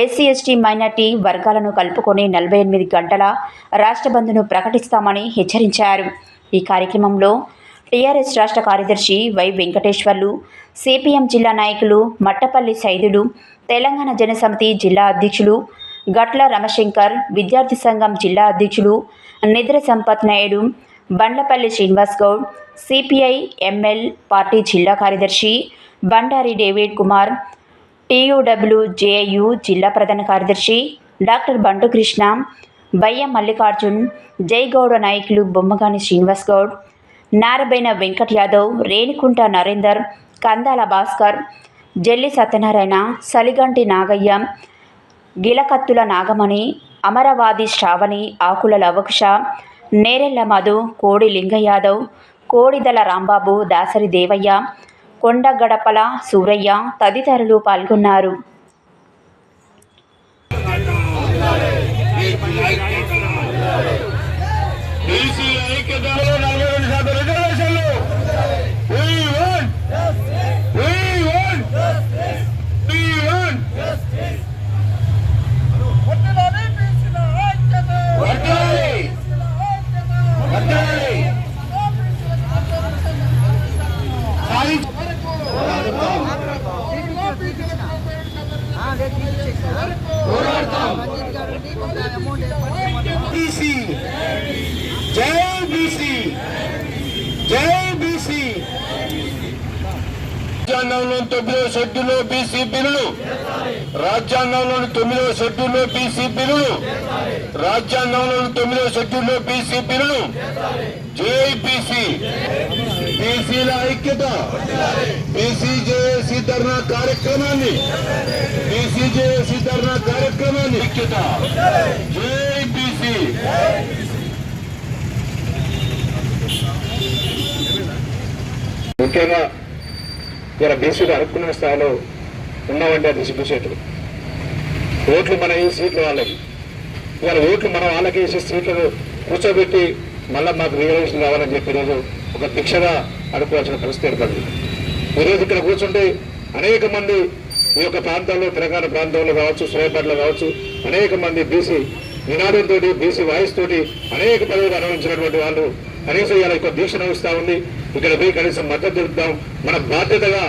ఎస్సీ ఎస్టీ మైనార్టీ వర్గాలను కలుపుకొని 48 గంటల రాష్ట్ర బంద్ను ప్రకటిస్తామని హెచ్చరించారు. ఈ కార్యక్రమంలో టీఆర్ఎస్ రాష్ట్ర కార్యదర్శి వై వెంకటేశ్వర్లు, సిపిఎం జిల్లా నాయకులు మట్టపల్లి సైదులు, తెలంగాణ జనసమితి జిల్లా అధ్యక్షులు గట్ల రమశంకర్, విద్యార్థి సంఘం జిల్లా అధ్యక్షులు నిద్ర Sampath Naidu, Bandlapalli Srinivas Goud, CPI ML party జిల్లా కార్యదర్శి బండారి డేవిడ్ కుమార్, టీయూడబ్ల్యూజేయు జిల్లా ప్రధాన కార్యదర్శి డాక్టర్ బంటు కృష్ణ, బయ్య మల్లికార్జున్, జైగౌడ నాయకులు బొమ్మగాని శ్రీనివాస్ గౌడ్, నారబైన వెంకట్ యాదవ్, రేణికుంట నరేందర్, కందాల భాస్కర్, జల్లి సత్యనారాయణ, సలిగంటి నాగయ్య, గిలకత్తుల నాగమణి, అమరవాది శ్రావణి, ఆకుల లవకుశ, నేరెళ్ల మధు, కోడి లింగ యాదవ్, కోడిదల రాంబాబు, దాసరి దేవయ్య, కొండగడపల సూరయ్య తదితరులు పాల్గొన్నారు. రాజ్యాంగంలోని 9వ షెడ్యూల్లో బీసీ బిల్లులు, రాజ్యాంగంలోని 9వ షెడ్యూల్లో బీసీ బిల్లులు, రాజ్యాంగంలోని 9వ షెడ్యూల్లో బీసీ బిల్లులు. జై బీసీ, బీసీల ఐక్యత, బీసీ జేఏసీ ధర్నా కార్యక్రమాన్ని, బీసీ జేఏసీ ధర్నా కార్యక్రమాన్ని ఐక్యత. జై బీసీ. ముఖ్యంగా ఇలా బీసీలు అనుకున్న స్థాయిలో ఉన్నామంటే అది సిగ్గుచేతులు. ఓట్లు మన ఈ సీట్లు వాళ్ళకి, ఇవాళ ఓట్లు మనం వాళ్ళకి వేసి సీట్లను కూర్చోబెట్టి మళ్ళీ మాకు రిజర్వేషన్ కావాలని చెప్పి ఈరోజు ఒక భిక్షగా అడుకోవాల్సిన పరిస్థితి ఏర్పడింది. ఈరోజు ఇక్కడ కూర్చుంటే అనేక మంది ఈ యొక్క ప్రాంతాల్లో, తెలంగాణ ప్రాంతంలో కావచ్చు, సూర్యాపేటలో కావచ్చు, అనేక మంది బీసీ నినాదంతో, బీసీ వాయిస్ తోటి అనేక పదవులు అనుభవించినటువంటి వాళ్ళు కనీసం ఇలా ఎక్కువ దీక్ష వస్తూ ఉంది. ఇక్కడ పోయి కనీసం మద్దతు తెలుపుతాం. మన బాధ్యతగా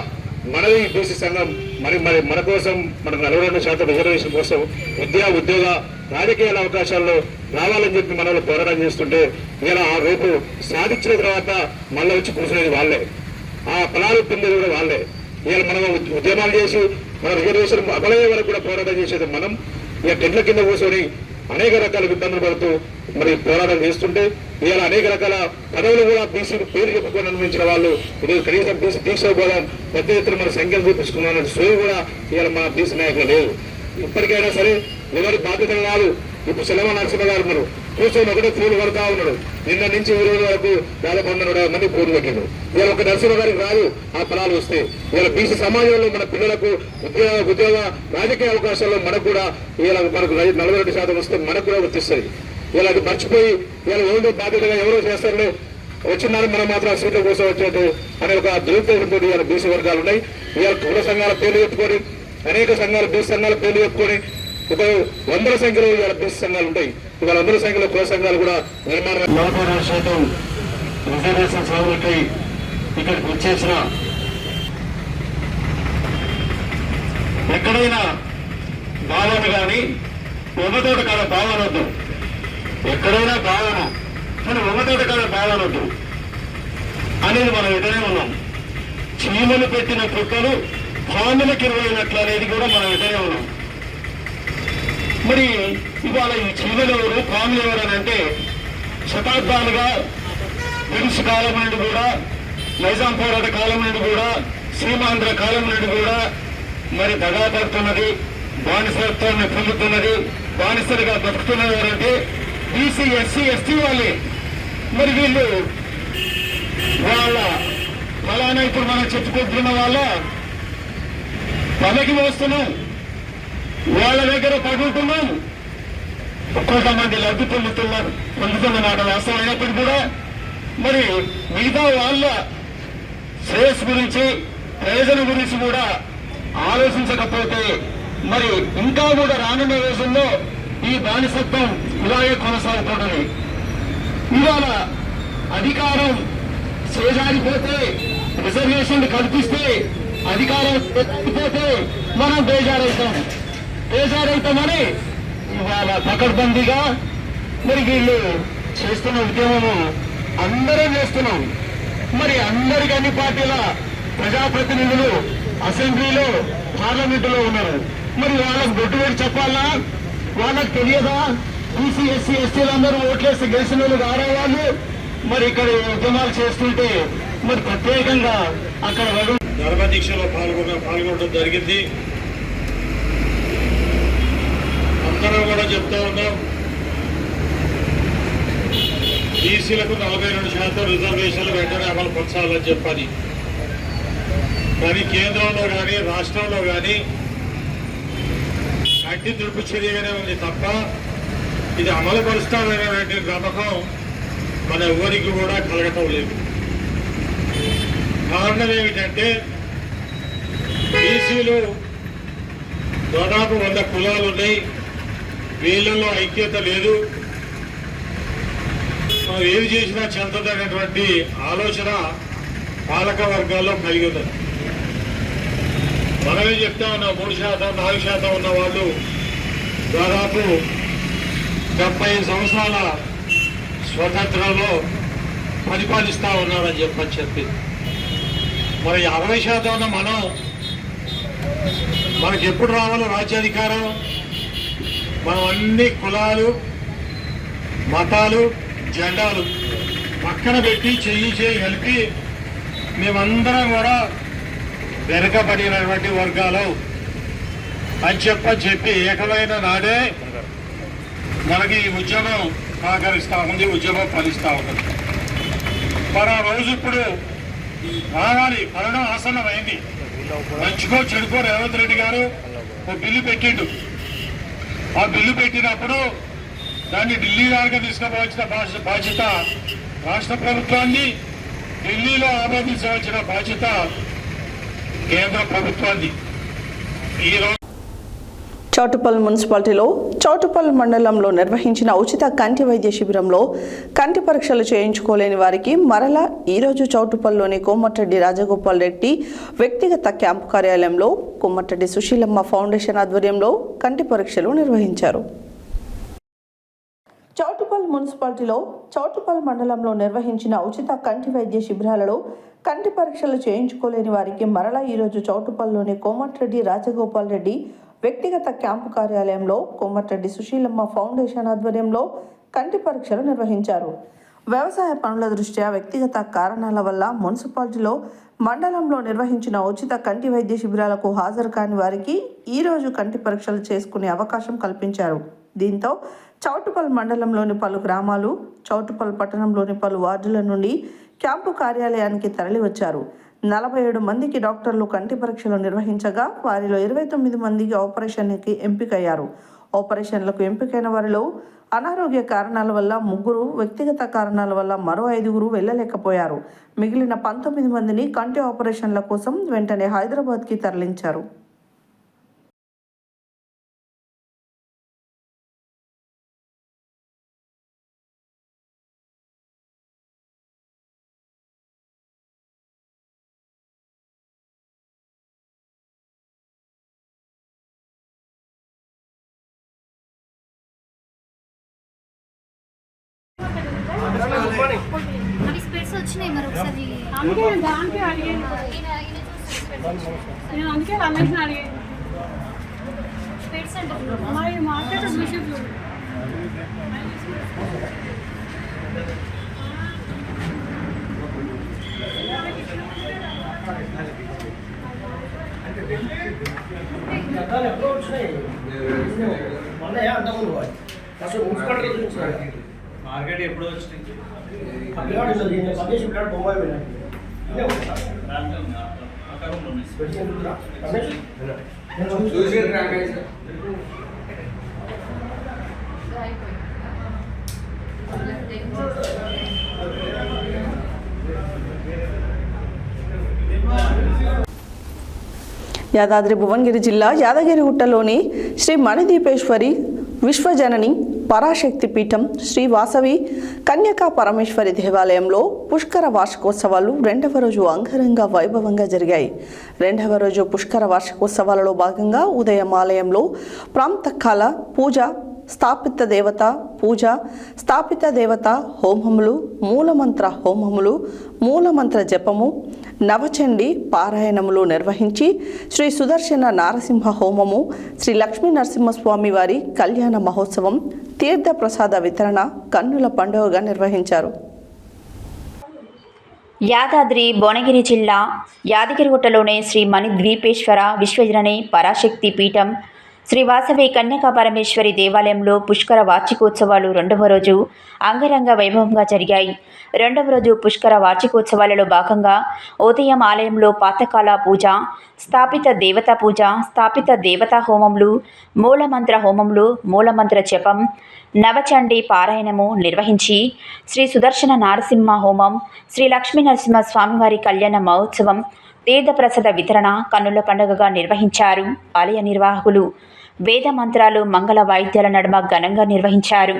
మనది బీసీ సంఘం మన కోసం, మనకు 42% రిజర్వేషన్ కోసం విద్యా, ఉద్యోగ, రాజకీయాల అవకాశాల్లో రావాలని చెప్పి మన పోరాటం చేస్తుంటే ఇలా ఆ రేపు సాధించిన తర్వాత మళ్ళీ వచ్చి కూర్చునేది వాళ్ళే, ఆ ఫలాలు పొందేది కూడా వాళ్ళే. ఇలా మనం ఉద్యమాలు చేసి మన రిజర్వేషన్ అమలయ్యే వరకు కూడా పోరాటం చేసేది మనం. ఇక టెంట్ల కింద కూర్చొని అనేక రకాల ఇబ్బందులు పడుతూ మరి పోరాటం చేస్తుంటే ఇలా అనేక రకాల పదవులు కూడా బీసీ పేరు చెప్పుకొని అనుభవించిన వాళ్ళు ఈరోజు కనీసం బీసీ దీక్ష కూడా పెద్ద ఎత్తున మన సంఖ్యలు చూపించుకున్న సోయి కూడా ఇవాళ మన బీసీ నాయకులు లేదు. ఇప్పటికైనా సరే ఎవరి బాధ్యత కాదు. ఇప్పుడు సెలవు నరసింహ గారు ఉన్నారు, కూర్చొని ఒకటే ఫోన్ పడతా ఉన్నాడు. నిన్న నుంచి ఈ రోజు వరకు దాదాపు 150 మంది ఫోన్ పెట్టిండు. ఇవాళ ఒక నరసింహ గారికి రాదు ఆ ఫలాలు వస్తే. ఇవాళ బీసీ సమాజంలో మన పిల్లలకు ఉద్యోగ రాజకీయ అవకాశాల్లో మనకు కూడా ఇవాళ మనకు 42% వస్తే మనకు కూడా వర్తిస్తుంది. ఇలా అది మర్చిపోయి ఇలా ఓల్డ్ బాధ్యతగా ఎవరో చేస్తారో వచ్చినారు మనం మాత్రం హాస్పిటల్ కోసం వచ్చేది అనే ఒక దురుద్దేశంతో ఇలా బీసీ వర్గాలు ఉన్నాయి. ఇవాళ కుల సంఘాల పేర్లు చెప్పుకొని అనేక సంఘాలు బీసీ సంఘాల పేర్లు చెప్పుకొని ఒక 100ల సంఖ్యలో ఇవాళ బీసీ సంఘాలు ఉంటాయి. ఇవాళ 100ల సంఖ్యలో కుల సంఘాలు కూడా నిర్మాణం 42% రిజర్వేషన్ సభలకై ఇక్కడికి వచ్చేసిన ఎక్కడైనా భావన కానీ ఒకతోట కాల భావన వద్దు. ఎక్కడైనా భావన కానీ ఒకతోట కాల భావన వద్దు అనేది మనం ఎదురే ఉన్నాం. చీమలు పెట్టిన కుక్కలు పాములకు ఇరువైనట్లు అనేది కూడా మనం ఎదురే ఉన్నాం. మరి ఇవాళ ఈ చీమలు ఎవరు పాములు ఎవరు అని అంటే శతాబ్దాలుగా బ్రిటిష్ కాలం నుండి కూడా నైజాం పోరాట కాలం నుండి కూడా సీమాంధ్ర కాలం నుండి కూడా మరి దగా పడుతున్నది, బానిసత్వాన్ని పొందుతున్నది, బానిసలుగా బతుకుతున్నది ఎవరంటే బీసీ ఎస్సీ ఎస్టీ వాళ్ళే. మరి వీళ్ళు వాళ్ళ ఫలానా ఇప్పుడు మనం చెప్పుకుంటున్న వాళ్ళ పనికి వస్తున్నాం, వాళ్ళ దగ్గర పడుతున్నాం, కొంతమంది లబ్ధి పొందుతున్న మాట వాస్తవం అయినప్పటికీ కూడా మరి మిగతా వాళ్ళ శ్రేయస్సు గురించి ప్రయోజనం గురించి కూడా ఆలోచించకపోతే మరి ఇంకా కూడా రానున్న రోజుల్లో ఈ బానిసత్వం ఇలాగే కొనసాగుతుంటుంది. ఇవాళ అధికారం చేజారిపోతే రిజర్వేషన్లు కల్పిస్తే అధికారం ఎత్తిపోతే మనం బేజారైతామని ఇవాళ పకడ్బందీగా మరి వీళ్ళు చేస్తున్న ఉద్యమము అందరం చేస్తున్నాం. మరి అందరికి అన్ని పార్టీల ప్రజాప్రతినిధులు అసెంబ్లీలో పార్లమెంటులో ఉన్నారు. మరి వాళ్ళకు బొట్టు పెట్టి చెప్పాలా? వాళ్ళకి తెలియదా? బీసీ ఎస్సీ ఎస్టీలు అందరూ ఓట్లేసి గెలిచిన వాళ్ళు కారా వాళ్ళు? మరి ఇక్కడ ఉద్యమాలు చేస్తుంటే మరి ప్రత్యేకంగా అక్కడ ధర్మదీక్షలో పాల్గొనడం జరిగింది. అందరం కూడా చెప్తా ఉన్నాం, బీసీలకు 42% రిజర్వేషన్లు వెంటనే అమలు పరచాలని చెప్పని. కానీ కేంద్రంలో కానీ రాష్ట్రంలో కానీ అడ్డి దుర్పు చర్యగానే ఉంది తప్ప ఇది అమలు పరుస్తామనేటువంటి నమ్మకం మన ఎవరికి కూడా కలగటం లేదు. కారణం ఏమిటంటే బీసీలు దాదాపు 100 కులాలు ఉన్నాయి, వీళ్ళల్లో ఐక్యత లేదు, మనం ఏది చేసినా చెందదనేటువంటి ఆలోచన పాలక వర్గాల్లో కలిగి ఉన్నది. మనమే చెప్తా ఉన్నాం 3%, 4% ఉన్న వాళ్ళు దాదాపు 75 సంవత్సరాల స్వతంత్రంలో పరిపాలిస్తూ ఉన్నారని చెప్పి మరి 60% ఉన్న మనకి ఎప్పుడు రావాలో రాజ్యాధికారం? మనం అన్ని కులాలు మతాలు జెండాలు పక్కన పెట్టి చెయ్యి కలిపి మేమందరం కూడా వెనకబడినటువంటి వర్గాలు అని చెప్పి ఏకమైన నాడే మనకి ఈ ఉద్యమం సహకరిస్తూ ఉంది, ఉద్యమం ఫలిస్తూ ఉంటుంది. మరి ఆ రోజు ఇప్పుడు రావాలి, మరణం ఆసన్నమైంది. మంచికో చెడుకో రేవంత్ రెడ్డి గారు ఒక బిల్లు పెట్టిండు. ఆ బిల్లు పెట్టినప్పుడు దాన్ని ఢిల్లీ దాకా తీసుకుపోవాల్సిన బాధ్యత రాష్ట్ర ప్రభుత్వాన్ని, ఢిల్లీలో ఆమోదించవలసిన బాధ్యత కేంద్ర ప్రభుత్వాన్ని. ఈరోజు చౌటుప్పల్ మున్సిపాలిటీలో చౌటుప్పల్ మండలంలో నిర్వహించిన ఉచిత కంటి వైద్య శిబిరంలో కంటి పరీక్షలు చేయించుకోలేని వారికి మరలా ఈరోజు చౌటుప్పల్లోని కోమటిరెడ్డి రాజగోపాల్ రెడ్డి వ్యక్తిగత క్యాంపు కార్యాలయంలో కోమటిరెడ్డి సుశీలమ్మ ఫౌండేషన్ ఆధ్వర్యంలో కంటి పరీక్షలు నిర్వహించారు. చౌటుప్పల్ మున్సిపాలిటీలో చౌటుప్పల్ మండలంలో నిర్వహించిన ఉచిత కంటి వైద్య శిబిరాలలో కంటి పరీక్షలు చేయించుకోలేని వారికి మరలా ఈరోజు చౌటుప్పల్లోని కోమటిరెడ్డి రాజగోపాల్ రెడ్డి వ్యక్తిగత క్యాంపు కార్యాలయంలో కోమటిరెడ్డి సుశీలమ్మ ఫౌండేషన్ ఆధ్వర్యంలో కంటి పరీక్షలు నిర్వహించారు. వ్యవసాయ పనుల దృష్ట్యా వ్యక్తిగత కారణాల వల్ల మున్సిపాలిటీలో మండలంలో నిర్వహించిన ఉచిత కంటి వైద్య శిబిరాలకు హాజరు కాని వారికి ఈరోజు కంటి పరీక్షలు చేసుకునే అవకాశం కల్పించారు. దీంతో చౌటుప్పల్ మండలంలోని పలు గ్రామాలు, చౌటుప్పల్ పట్టణంలోని పలు వార్డుల నుండి క్యాంపు కార్యాలయానికి తరలివచ్చారు. 47 మందికి డాక్టర్లు కంటి పరీక్షలు నిర్వహించగా వారిలో 29 మందికి ఆపరేషన్కి ఎంపికయ్యారు. ఆపరేషన్లకు ఎంపికైన వారిలో అనారోగ్య కారణాల వల్ల 3, వ్యక్తిగత కారణాల వల్ల మరో 5 వెళ్ళలేకపోయారు. మిగిలిన 19 మందిని కంటి ఆపరేషన్ల కోసం వెంటనే హైదరాబాద్కి తరలించారు. అవి స్పెట్స్ వచ్చినాయి మరి ఒకసారి అందుకే దానికి అడిగాను నేను అందుకే రమేష్ని అడిగాను స్పెట్స్ అంటే మరి మార్కెట్ విషయం చూడు మార్కెట్ ఎప్పుడు వచ్చింది యాదాద్రి భువనగిరి జిల్లా యాదగిరిగుట్టలోని శ్రీ మణిదీపేశ్వరి విశ్వజనని పరాశక్తి పీఠం శ్రీ వాసవి కన్యకా పరమేశ్వరి దేవాలయంలో పుష్కర వార్షికోత్సవాలు 2వ రోజు అంగరంగ వైభవంగా జరిగాయి. 2వ రోజు పుష్కర వార్షికోత్సవాలలో భాగంగా ఉదయం ఆలయంలో ప్రాంతకాల పూజ, స్థాపిత దేవత పూజ, స్థాపిత దేవత హోమములు, మూలమంత్ర హోమములు, మూలమంత్ర జపము, నవచండి పారాయణములు నిర్వహించి శ్రీ సుదర్శన నారసింహ హోమము, శ్రీ లక్ష్మీ నరసింహస్వామి వారి కళ్యాణ మహోత్సవం, తీర్థ ప్రసాద వితరణ కన్నుల పండుగగా నిర్వహించారు. యాదాద్రి భువనగిరి జిల్లా యాదగిరిగుట్టలోని శ్రీ మణిద్వీపేశ్వర విశ్వజనని పరాశక్తి పీఠం శ్రీ వాసవి కన్యకా పరమేశ్వరి దేవాలయంలో పుష్కర వార్షికోత్సవాలు 2వ రోజు అంగరంగ వైభవంగా జరిగాయి. 2వ రోజు పుష్కర వార్షికోత్సవాలలో భాగంగా ఉదయం ఆలయంలో పాతకాల పూజ, స్థాపిత దేవతా పూజ, స్థాపిత దేవతా హోమములు, మూలమంత్ర హోమములు, మూలమంత్ర జపం, నవచండి పారాయణము నిర్వహించి శ్రీ సుదర్శన నారసింహ హోమం, శ్రీ లక్ష్మీ నరసింహ స్వామివారి కళ్యాణ మహోత్సవం, తీర్థప్రసాద వితరణ కన్నుల పండుగగా నిర్వహించారు. ఆలయ నిర్వాహకులు వేద మంత్రాలు, మంగళ వాయిద్యాల నడుమ ఘనంగా నిర్వహించారు.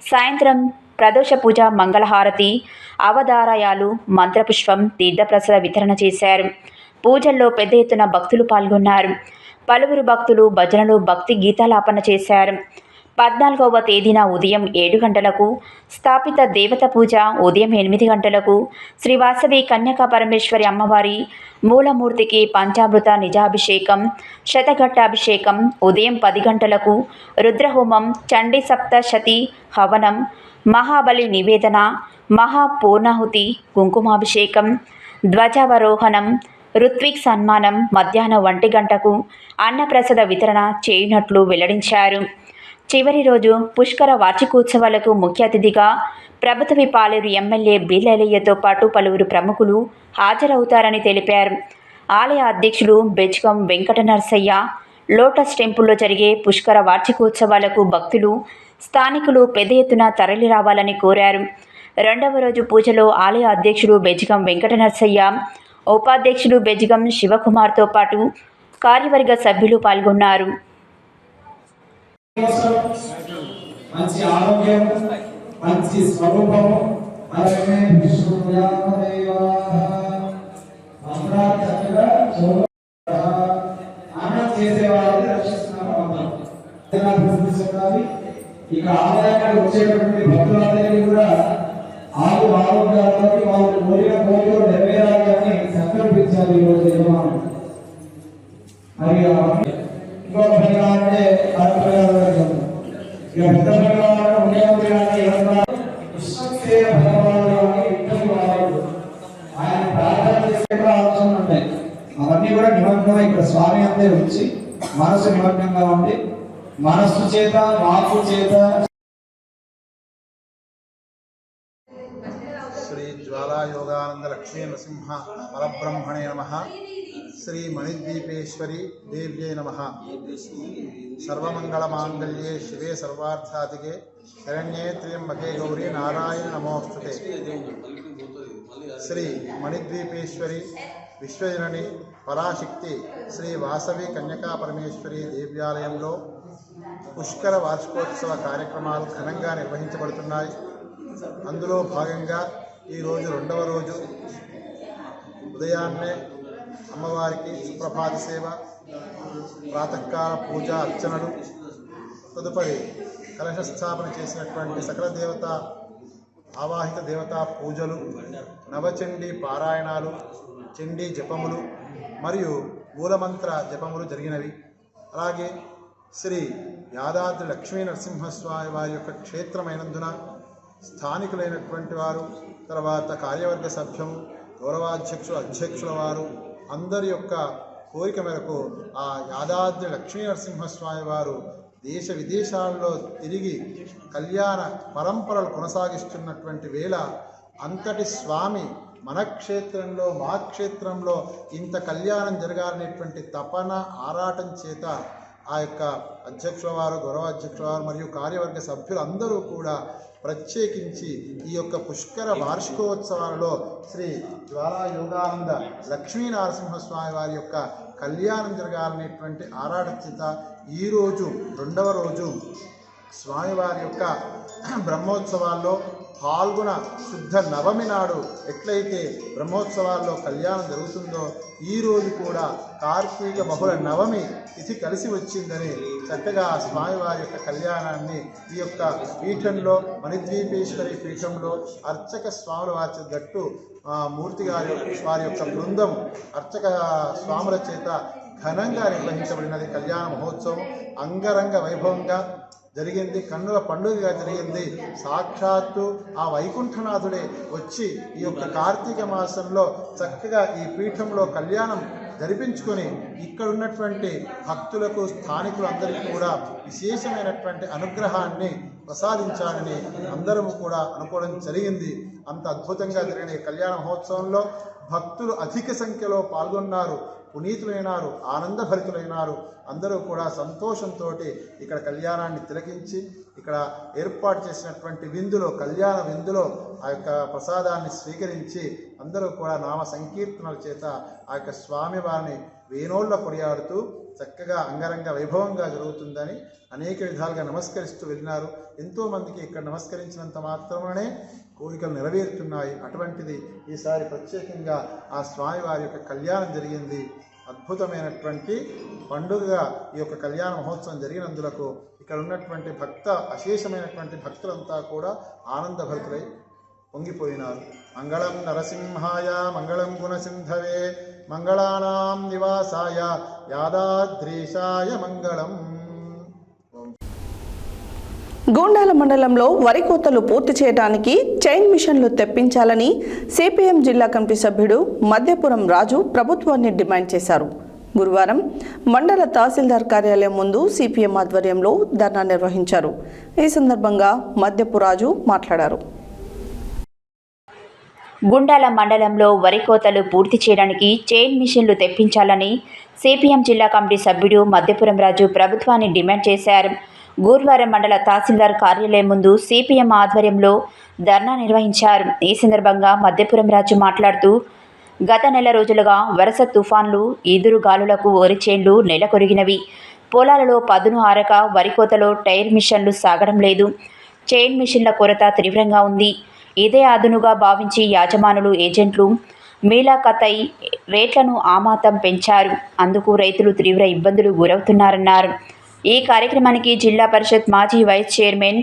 సాయంత్రం ప్రదోష పూజ, మంగళహారతి, అవధారయాలు, మంత్రపుష్పం, తీర్థప్రసాద వితరణ చేశారు. పూజల్లో పెద్ద ఎత్తున భక్తులు పాల్గొన్నారు. పలువురు భక్తులు భజనలు, భక్తి గీతాలాపన చేశారు. 14వ తేదీన ఉదయం 7 గంటలకు స్థాపిత దేవత పూజ, ఉదయం 8 గంటలకు శ్రీ వాసవి కన్యకా పరమేశ్వరి అమ్మవారి మూలమూర్తికి పంచామృత నిజాభిషేకం, శతఘట్టాభిషేకం, ఉదయం 10 గంటలకు రుద్రహోమం, చండీ సప్తశతి హవనం, మహాబలి నివేదన, మహాపూర్ణాహుతి, కుంకుమాభిషేకం, ధ్వజావరోహణం, ఋత్విక్ సన్మానం, మధ్యాహ్నం 1 గంటకు అన్నప్రసాద వితరణ చేయనున్నట్లు వెల్లడించారు. చివరి రోజు పుష్కర వార్షికోత్సవాలకు ముఖ్య అతిథిగా ప్రభుత్వ పాలేరు ఎమ్మెల్యే బిల్లయ్యతో పాటు పలువురు ప్రముఖులు హాజరవుతారని తెలిపారు. ఆలయ అధ్యక్షులు బెజ్గం వెంకట నరసయ్య లోటస్ టెంపుల్లో జరిగే పుష్కర వార్షికోత్సవాలకు భక్తులు, స్థానికులు పెద్ద ఎత్తున తరలి రావాలని కోరారు. 2వ రోజు పూజలో ఆలయ అధ్యక్షుడు బెజ్గం వెంకట నరసయ్య, ఉపాధ్యక్షుడు బెజ్గం శివకుమార్తో పాటు కార్యవర్గ సభ్యులు పాల్గొన్నారు. మంచి ఆరోగ్యం, మంచి స్వరూపం, అలాగే చేసేవాళ్ళని రక్షిస్తున్నారు. ఇక ఆదాయానికి వచ్చేటువంటి భక్తులందరికీ కూడా ఆరోగ్యాలకి వాళ్ళు కోరిన కోరికలు నెరవేరాలని సంకల్పించాలి ఈరోజు యజమానులు. మరి ఇంకొక పనిగా అంటే ఇక పెద్ద పనిగా ఆయన ప్రార్థన చేసే అవసరం ఉంటాయి. అవన్నీ కూడా నిమగ్నం ఇక్కడ స్వామి అంతే ఉంచి మనసు నిమగ్నంగా ఉండి మనస్సు చేత వాక్కు చేత శ్రీ జ్వాలా యోగానంద లక్ష్మీ నరసింహ పరబ్రహ్మణే నమః. శ్రీ మణిద్వీపేశ్వరి దేవ్యై నమః. సర్వమంగళమాంగళ్యే శివే సర్వార్థాతికే శరణ్యే త్ర్యంబకే గౌరీ నారాయణ నమోస్తుతే. శ్రీ మణిద్వీపేశ్వరి విశ్వజనని పరాశక్తి శ్రీ వాసవి కన్యకా పరమేశ్వరి దేవ్యాలయంలో పుష్కర వార్షికోత్సవ కార్యక్రమాలు ఘనంగా నిర్వహించబడుతున్నాయి. అందులో భాగంగా ఈరోజు 2వ రోజు ఉదయాన్నే అమ్మవారికి సుప్రభాత సేవ, ప్రాతకాల పూజ అర్చనలు, తదుపరి కలశ స్థాపన చేసినటువంటి సకల దేవత ఆవాహిత దేవతా పూజలు, నవచండీ పారాయణాలు, చండీ జపములు మరియు మూలమంత్ర జపములు జరిగినవి. అలాగే శ్రీ యాదాద్రి లక్ష్మీ నరసింహస్వామి వారి యొక్క క్షేత్రమైనందున స్థానికులైనటువంటి వారు, తర్వాత కార్యవర్గ సభ్యము, గౌరవాధ్యక్షులు, అధ్యక్షుల వారు అందరి యొక్క కోరిక మేరకు ఆ యాదాద్రి లక్ష్మీ నరసింహస్వామి వారు దేశ విదేశాల్లో తిరిగి కళ్యాణ పరంపరలు కొనసాగిస్తున్నటువంటి వేళ అంతటి స్వామి మన క్షేత్రంలో, మా క్షేత్రంలో ఇంత కళ్యాణం జరగాలనేటువంటి తపన ఆరాటం చేత ఆ యొక్క అధ్యక్షుల వారు, గౌరవాధ్యక్షుల వారు మరియు కార్యవర్గ సభ్యులందరూ కూడా ప్రత్యేకించి ఈ యొక్క పుష్కర వార్షికోత్సవాలలో శ్రీ జ్వాలా యోగానంద లక్ష్మీ నరసింహస్వామి వారి యొక్క కళ్యాణం జరగాలనేటువంటి ఆరాట చేత ఈరోజు 2వ రోజు స్వామివారి యొక్క బ్రహ్మోత్సవాల్లో పాల్గొన శుద్ధ నవమి నాడు ఎట్లయితే బ్రహ్మోత్సవాల్లో కళ్యాణం జరుగుతుందో ఈరోజు కూడా కార్తీక బహుళ నవమి తిథి కలిసి వచ్చిందని చక్కగా స్వామివారి యొక్క కళ్యాణాన్ని ఈ యొక్క పీఠంలో మణిద్వీపేశ్వరి పీఠంలో అర్చక స్వాముల వారి గట్టు మూర్తి గారి వారి యొక్క బృందం అర్చక స్వాముల చేత ఘనంగా నిర్వహించబడినది. కళ్యాణ మహోత్సవం అంగరంగ వైభవంగా జరిగింది, కన్నుల పండుగగా జరిగింది. సాక్షాత్తు ఆ వైకుంఠనాథుడే వచ్చి ఈ యొక్క కార్తీక మాసంలో చక్కగా ఈ పీఠంలో కళ్యాణం జరిపించుకొని ఇక్కడ ఉన్నటువంటి భక్తులకు, స్థానికులందరికీ కూడా విశేషమైనటువంటి అనుగ్రహాన్ని ప్రసాదించాలని అందరము కూడా అనుకోవడం జరిగింది. అంత అద్భుతంగా జరిగిన ఈ కళ్యాణ మహోత్సవంలో భక్తులు అధిక సంఖ్యలో పాల్గొన్నారు, పునీతులైనారు, ఆనందభరితులైనారు. అందరూ కూడా సంతోషంతో ఇక్కడ కళ్యాణాన్ని తిలకించి ఇక్కడ ఏర్పాటు చేసినటువంటి విందులో, కళ్యాణ విందులో ఆ యొక్క ప్రసాదాన్ని స్వీకరించి అందరూ కూడా నామ సంకీర్తనల చేత ఆ యొక్క స్వామివారిని వేణోళ్ళ కొనియాడుతూ చక్కగా అంగరంగ వైభవంగా జరుగుతుందని అనేక విధాలుగా నమస్కరిస్తూ వెళ్ళినారు. ఎంతోమందికి ఇక్కడ నమస్కరించినంత మాత్రమే కోరికలు నెరవేరుతున్నాయి. అటువంటిది ఈసారి ప్రత్యేకంగా ఆ స్వామివారి యొక్క కళ్యాణం జరిగింది. అద్భుతమైనటువంటి పండుగగా ఈ యొక్క కళ్యాణ మహోత్సవం జరిగినందులకు ఇక్కడ ఉన్నటువంటి అశేషమైనటువంటి భక్తులంతా కూడా ఆనందభరితులై పొంగిపోయినారు. మంగళం నరసింహాయ మంగళం గుణసింధవే మంగళానాం నివాసాయ యాదాద్రీశాయ మంగళం. గూండాల మండలంలో వరి కోతలు పూర్తి చేయడానికి చైన్ మిషన్లు తెప్పించాలని సిపిఎం జిల్లా కమిటీ సభ్యుడు మధ్యపురం రాజు ప్రభుత్వాన్ని డిమాండ్ చేశారు. గురువారం మండల తహసీల్దార్ కార్యాలయం ముందు సిపిఎం ఆధ్వర్యంలో ధర్నా నిర్వహించారు. ఈ సందర్భంగా మధ్యపు రాజు మాట్లాడారు. గుండాల మండలంలో వరి కోతలు పూర్తి చేయడానికి చైన్ మిషన్లు తెప్పించాలని సిపిఎం జిల్లా కమిటీ సభ్యుడు మధ్యపురం రాజు ప్రభుత్వాన్ని డిమాండ్ చేశారు. గురువారం మండల తహసీల్దార్ కార్యాలయం ముందు సిపిఎం ఆధ్వర్యంలో ధర్నా నిర్వహించారు. ఈ సందర్భంగా మధ్యపురం రాజు మాట్లాడుతూ గత నెల రోజులుగా వరుస తుఫాన్లు, ఈదురు గాలులకు వరి చేన్లు నెలకొరిగినవి. పొలాలలో పదును ఆరక వరి కోతలో టైర్ మిషన్లు సాగడం లేదు. చైన్ మిషన్ల కొరత తీవ్రంగా ఉంది. ఇదే అదునుగా భావించి యాజమానులు, ఏజెంట్లు మీలాకతై రేట్లను ఆమాతం పెంచారు. అందుకు రైతులు తీవ్ర ఇబ్బందులు గురవుతున్నారన్నారు. ఈ కార్యక్రమానికి జిల్లా పరిషత్ మాజీ వైస్ చైర్మన్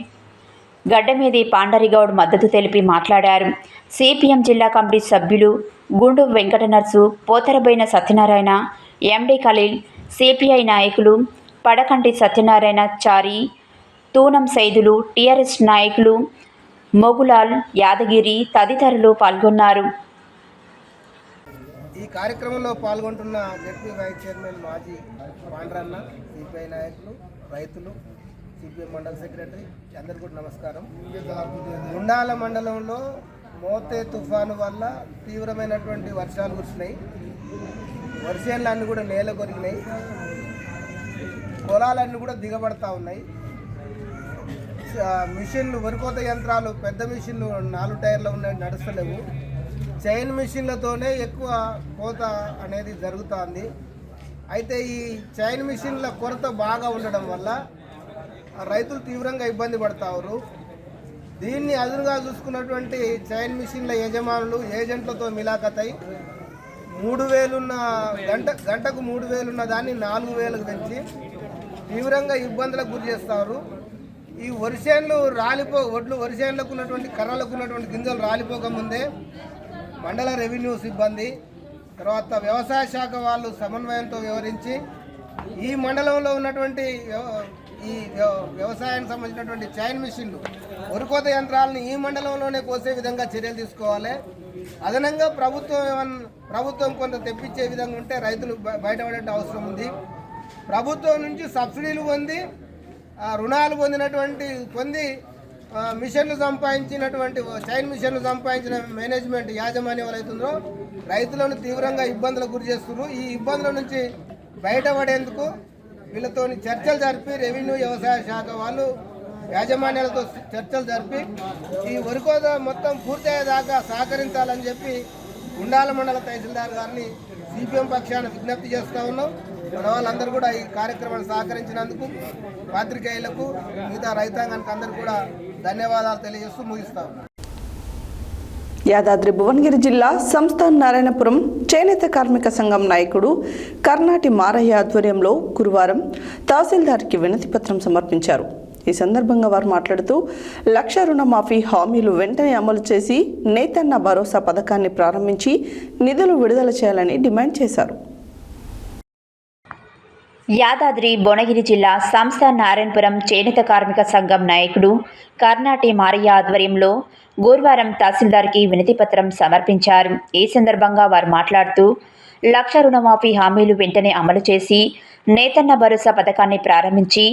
గడ్డమీది పాండరిగౌడ్ మద్దతు తెలిపి మాట్లాడారు. సిపిఎం జిల్లా కమిటీ సభ్యులు గుండు వెంకటనర్సు, పోతరబోయిన సత్యనారాయణ, ఎండి ఖలీల్, సిపిఐ నాయకులు పడకంటి సత్యనారాయణ చారి, తూనం సైదులు, టీఆర్ఎస్ నాయకులు మొగులాల్, యాదగిరి తదితరులు పాల్గొన్నారు. ఈ కార్యక్రమంలో పాల్గొంటున్న జడ్పీ వైస్ చైర్మన్ మాజీ పాండ్రన్న, సిపిఐ నాయకులు, రైతులు, సిపిఎం మండల సెక్రటరీ అందరికీ కూడా నమస్కారం. గుండాల మండలంలో మోతే తుఫాను వల్ల తీవ్రమైనటువంటి వర్షాలు కురిసినాయి. వర్షాలన్నీ కూడా నేల కొరిగినాయి, పొలాలన్నీ కూడా దిగబడతా ఉన్నాయి. మిషన్లు వరికోత యంత్రాలు పెద్ద మిషన్లు 4 టైర్లు ఉన్నాయి, నడుస్తలేవు. చైన్ మిషన్లతోనే ఎక్కువ కోత అనేది జరుగుతుంది. అయితే ఈ చైన్ మిషన్ల కొరత బాగా ఉండడం వల్ల రైతులు తీవ్రంగా ఇబ్బంది పడతారు. దీన్ని అదునుగా చూసుకున్నటువంటి చైన్ మిషన్ల యజమానులు ఏజెంట్లతో మిలాఖతై 3,000 ఉన్న గంటకు 3,000 ఉన్న దాన్ని 4,000కు పెంచి తీవ్రంగా ఇబ్బందులకు గురి చేస్తారు. ఈ వరిసేన్లు ఒడ్లు వరిసేన్లకు ఉన్నటువంటి కర్రలకు ఉన్నటువంటి గింజలు రాలిపోకముందే మండల రెవెన్యూ సిబ్బంది, తర్వాత వ్యవసాయ శాఖ వాళ్ళు సమన్వయంతో వ్యవహరించి ఈ మండలంలో ఉన్నటువంటి ఈ వ్యవసాయానికి సంబంధించినటువంటి చైన్ మిషన్లు వరికోత యంత్రాలను ఈ మండలంలోనే కోసే విధంగా చర్యలు తీసుకోవాలి. అదనంగా ప్రభుత్వం కొంత తెప్పించే విధంగా ఉంటే రైతులు బయటపడే అవసరం ఉంది. ప్రభుత్వం నుంచి సబ్సిడీలు పొంది రుణాలు పొంది మిషన్లు సంపాదించినటువంటి చైన్ మిషన్లు సంపాదించిన మేనేజ్మెంట్ యాజమాన్యం ఎవరైతుందో రైతులను తీవ్రంగా ఇబ్బందులకు గురి చేస్తున్నారు. ఈ ఇబ్బందుల నుంచి బయటపడేందుకు వీళ్ళతో చర్చలు జరిపి రెవెన్యూ వ్యవసాయ శాఖ వాళ్ళు యాజమాన్యాలతో చర్చలు జరిపి ఈ వరికోత మొత్తం పూర్తయ్యేదాకా సహకరించాలని చెప్పి గుండాల మండల తహసీల్దార్ గారిని సిపిఎం పక్షాన విజ్ఞప్తి చేస్తూ ఉన్నాం. మన వాళ్ళందరూ కూడా ఈ కార్యక్రమాన్ని సహకరించినందుకు పాత్రికేయులకు మిగతా రైతాంగానికి అందరూ కూడా ధన్యవాదాలు తెలియజేస్తూ ముగిస్తా ఉన్నాం. యాదాద్రి భువనగిరి జిల్లా సంస్థాన్ నారాయణపురం చేనేత కార్మిక సంఘం నాయకుడు కర్నాటి మారయ్య ఆధ్వర్యంలో గురువారం తహసీల్దార్కి వినతిపత్రం సమర్పించారు. ఈ సందర్భంగా వారు మాట్లాడుతూ 1,00,000 రుణమాఫీ హామీలు వెంటనే అమలు చేసి నేతన్న భరోసా పథకాన్ని ప్రారంభించి నిధులు విడుదల చేయాలని డిమాండ్ చేశారు. యాదాద్రి భువనగిరి జిల్లా సంస్థాన్ నారాయణపురం చేనేత కార్మిక సంఘం నాయకుడు కర్నాటి మారయ్య ఆధ్వర్యంలో గురువారం తహసీల్దార్కి వినతిపత్రం సమర్పించారు. ఈ సందర్భంగా వారు మాట్లాడుతూ 1,00,000 రుణమాఫీ హామీలు వెంటనే అమలు చేసి నేతన్న భరోసా పథకాన్ని ప్రారంభించి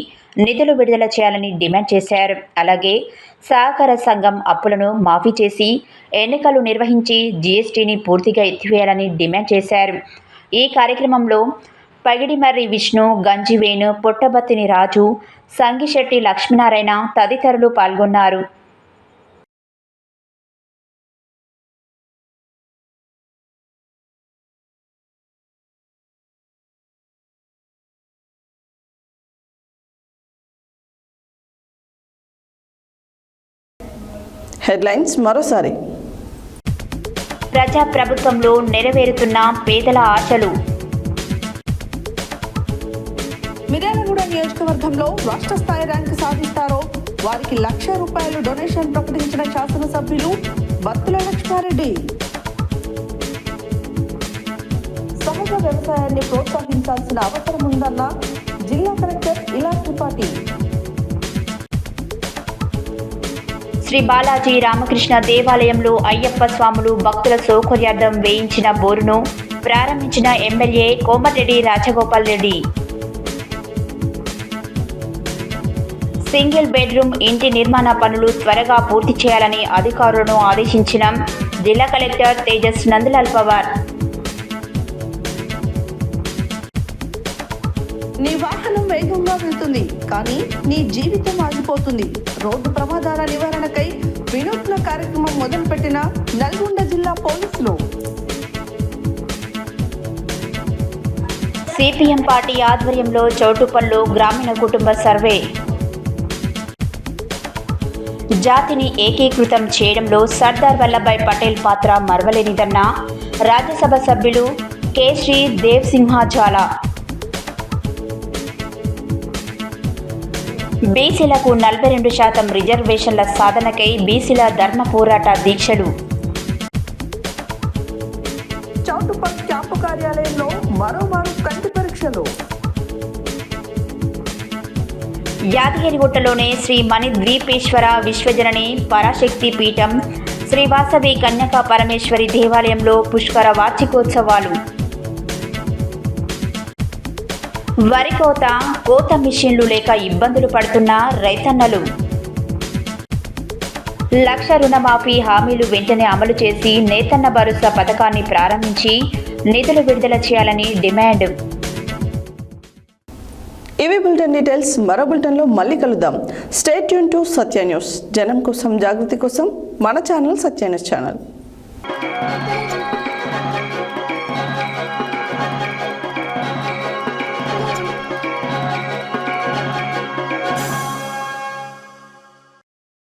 నిధులు విడుదల చేయాలని డిమాండ్ చేశారు. అలాగే సహకార సంఘం అప్పులను మాఫీ చేసి ఎన్నికలు నిర్వహించి జీఎస్టీని పూర్తిగా ఎత్తివేయాలని డిమాండ్ చేశారు. ఈ కార్యక్రమంలో పగిడిమర్రి విష్ణు, గంజివేణు, పుట్టబత్తిని రాజు, సంగిశెట్టి లక్ష్మీనారాయణ తదితరులు పాల్గొన్నారు. హెడ్లైన్స్ మరోసారి. ప్రజాప్రభుత్వంలో నెరవేరుతున్న పేదల ఆశలు. మిర్యాలగూడ నియోజకవర్గంలో రాష్ట్ర స్థాయి ర్యాంకు సాధిస్తారో వారికి ₹1,00,000 డొనేషన్ ప్రకటించిన శాసనసభ్యులు బత్తుల లక్ష్మారెడ్డి. సహజ వ్యవసాయాన్ని ప్రోత్సహించాల్సిన అవసరం ఉందన్న జిల్లా కలెక్టర్ ఇలా త్రిపాఠి. శ్రీ బాలాజీ రామకృష్ణ దేవాలయంలో అయ్యప్ప స్వాములు భక్తుల సౌకర్యార్థం వేయించిన బోరును ప్రారంభించిన MLA Komatireddy Rajagopal Reddy. Single bedroom ఇంటి నిర్మాణ పనులు త్వరగా పూర్తి చేయాలని అధికారులను ఆదేశించిన జిల్లా కలెక్టర్ తేజస్ నందలాల్ పవార్. నీ వాహనం వేగంగా వెళ్తుంది కానీ నీ జీవితం ఆగిపోతుంది. రోడ్డు ప్రమాదాల నివారణకై వినూత్న కార్యక్రమం మొదలుపెట్టిన నల్గొండ జిల్లా పోలీసులు. సిపిఎం పార్టీ ఆధ్వర్యంలో చౌటుప్పల్లో గ్రామీణ కుటుంబ సర్వే. జాతిని ఏకీకృతం చేయడంలో సర్దార్ వల్లభాయ్ పటేల్ పాత్ర మరవలేనిదన్న రాజ్యసభ సభ్యులు కె. శ్రీ దేవ్ సింహాజాల. బీసీలకు 42% రిజర్వేషన్ల సాధనకై బీసీల ధర్మ పోరాట దీక్షలు. చౌటుప్పల్ క్యాంపు కార్యాలయంలో మరోమారు కంటి పరీక్షలు. యాదగిరిగుట్టలోనే శ్రీ మణిద్వీపేశ్వర విశ్వజనని పరాశక్తి పీఠం శ్రీ వాసవి కన్యకా పరమేశ్వరి దేవాలయంలో పుష్కర వార్షికోత్సవాలు. వరి కోత మిషన్లు లేక ఇబ్బందులు పడుతున్న రైతన్నలు. 1,00,000 రుణమాఫీ హామీలు వెంటనే అమలు చేసి నేతన్న భరోసా పథకాన్ని ప్రారంభించి నిధులు విడుదల చేయాలని డిమాండ్. ఇవి బులెటిన్ డీటెయిల్స్. మరో బులెటిన్లో మళ్ళీ కలుద్దాం. Stay tune to Satya news. జనం కోసం, జాగృతి కోసం మన ఛానల్ సత్య న్యూస్ ఛానల్.